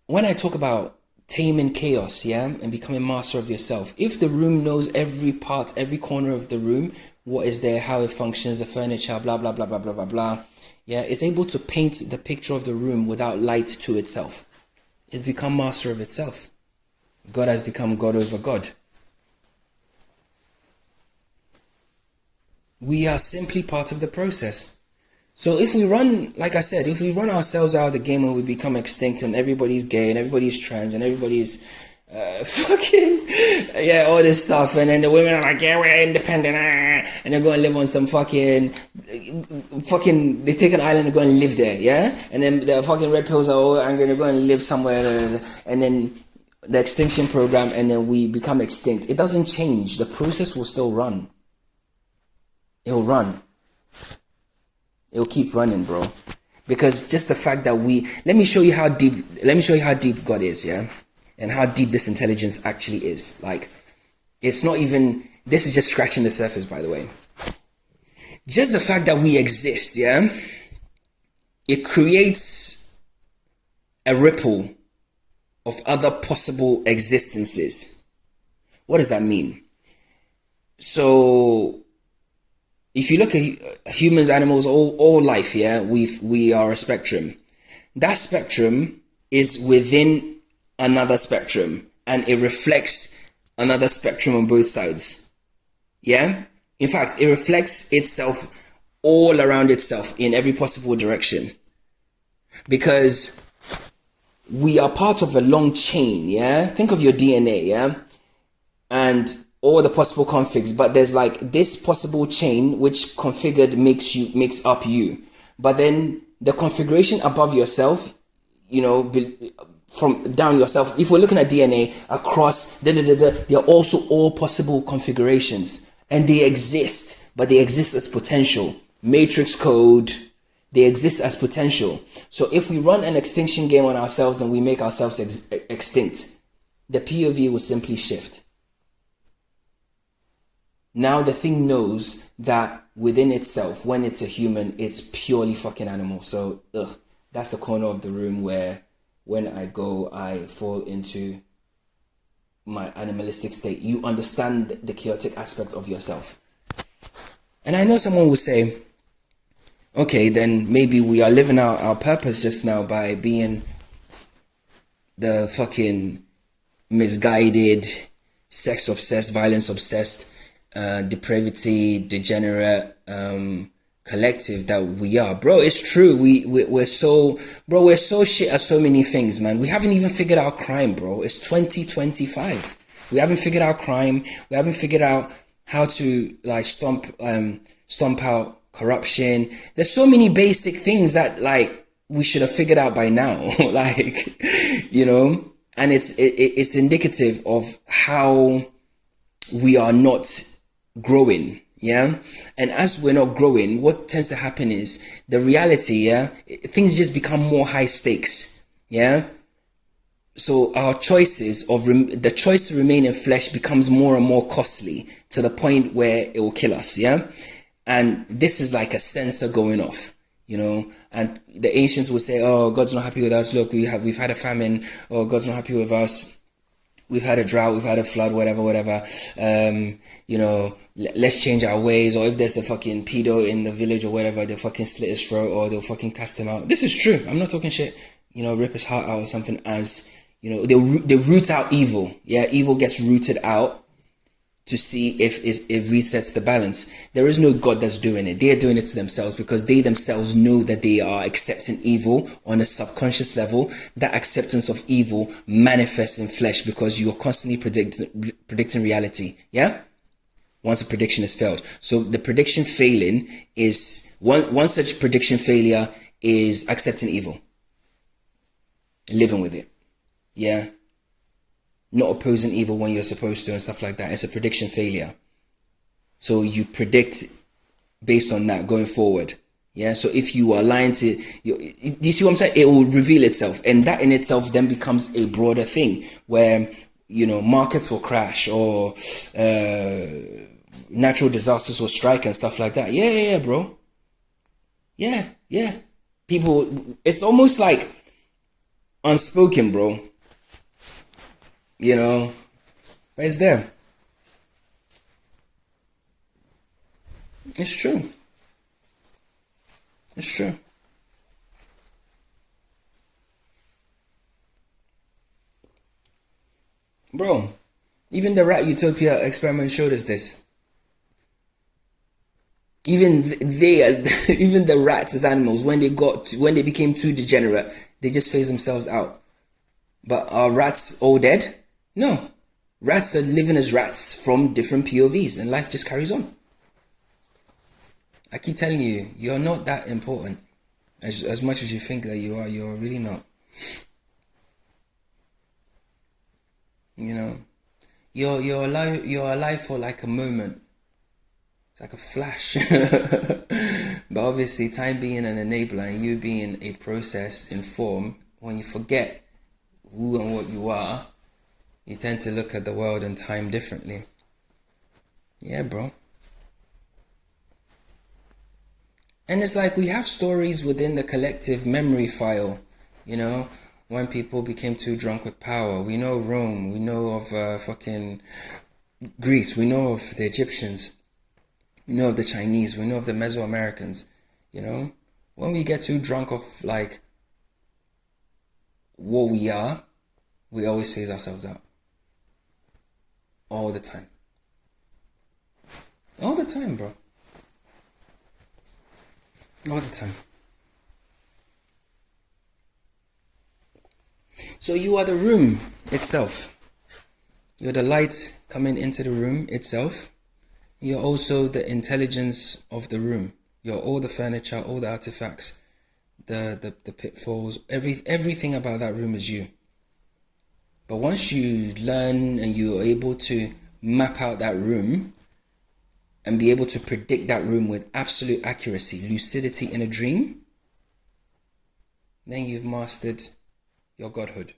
when I talk about taming chaos, yeah, and becoming master of yourself, if the room knows every part, every corner of the room, what is there, how it functions, the furniture, blah, blah, blah, blah, blah, blah, blah, yeah, it's able to paint the picture of the room without light to itself. It's become master of itself. God has become God over God. We are simply part of the process. So if we run, like I said, if we run ourselves out of the game and we become extinct and everybody's gay and everybody's trans and everybody's fucking, yeah, all this stuff, and then the women are like, yeah, we're independent, and they're going to live on some fucking, they take an island and go and live there, yeah? And then the fucking red pills are all angry and they're going to live somewhere, and then the extinction program, and then we become extinct. It doesn't change. The process will still run. It'll run. It'll keep running, bro. Because just the fact that let me show you how deep God is, yeah? And how deep this intelligence actually is. Like, it's not even, this is just scratching the surface, by the way. Just the fact that we exist, yeah? It creates a ripple of other possible existences. What does that mean? So, if you look at humans, animals, all life, yeah, we are a spectrum. That spectrum is within another spectrum, and it reflects another spectrum on both sides. Yeah? In fact, it reflects itself all around itself in every possible direction. Because we are part of a long chain, yeah? Think of your DNA, yeah? And all the possible configs, but there's like this possible chain which configured makes up you. But then the configuration above yourself, you know, from down yourself, if we're looking at DNA across, they're also all possible configurations. And they exist, but they exist as potential. Matrix code, they exist as potential. So if we run an extinction game on ourselves and we make ourselves extinct, the POV will simply shift. Now the thing knows that within itself, when it's a human, it's purely fucking animal. So that's the corner of the room where when I go, I fall into my animalistic state. You understand the chaotic aspect of yourself. And I know someone will say, okay, then maybe we are living out our purpose just now by being the fucking misguided, sex-obsessed, violence-obsessed, depravity, degenerate collective that we are. Bro, it's true. We're so shit at so many things, man. We haven't even figured out crime, bro. It's 2025. We haven't figured out crime. We haven't figured out how to like stomp out corruption. There's so many basic things that like we should have figured out by now. Like, you know, and it's indicative of how we are not growing, yeah? And as we're not growing, what tends to happen is the reality, yeah? Things just become more high stakes, yeah? So our choices of the choice to remain in flesh becomes more and more costly to the point where it will kill us, yeah? And this is like a sensor going off, you know? And the ancients would say, oh, God's not happy with us. Look, we've had a famine. Oh, God's not happy with us. we've had a drought, we've had a flood, whatever. Let's change our ways. Or if there's a fucking pedo in the village or whatever, they'll fucking slit his throat or they'll fucking cast him out. This is true. I'm not talking shit. Rip his heart out or something. As they root out evil. Yeah, evil gets rooted out to see if it resets the balance. There is no God that's doing it. They are doing it to themselves because they themselves know that they are accepting evil on a subconscious level. That acceptance of evil manifests in flesh because you are constantly predicting reality. Yeah? Once a prediction is failed. So the prediction failing is, one such prediction failure is accepting evil. Living with it. Yeah? Not opposing evil when you're supposed to and stuff like that. It's a prediction failure. So you predict based on that going forward. Yeah. So if you are lying to, do you see what I'm saying? It will reveal itself, and that in itself then becomes a broader thing where markets will crash or natural disasters will strike and stuff like that. Yeah, bro. Yeah. People, it's almost like unspoken, bro. But it's there. It's true. It's true. Bro, even the Rat Utopia experiment showed us this. Even even the rats as animals, when they became too degenerate, they just phase themselves out. But are rats all dead? No. Rats are living as rats from different POVs, and life just carries on. I keep telling you, you're not that important. As much as you think that you are, you're really not. You're alive for like a moment. It's like a flash. But obviously, time being an enabler and you being a process in form, when you forget who and what you are, you tend to look at the world and time differently. Yeah, bro. And it's like we have stories within the collective memory file, when people became too drunk with power. We know Rome, we know of fucking Greece, we know of the Egyptians, we know of the Chinese, we know of the Mesoamericans, When we get too drunk of like what we are, we always phase ourselves out. All the time. All the time, bro. All the time. So you are the room itself. You're the light coming into the room itself. You're also the intelligence of the room. You're all the furniture, all the artifacts, the pitfalls, everything about that room is you. But once you learn and you're able to map out that room and be able to predict that room with absolute accuracy, lucidity in a dream, then you've mastered your godhood.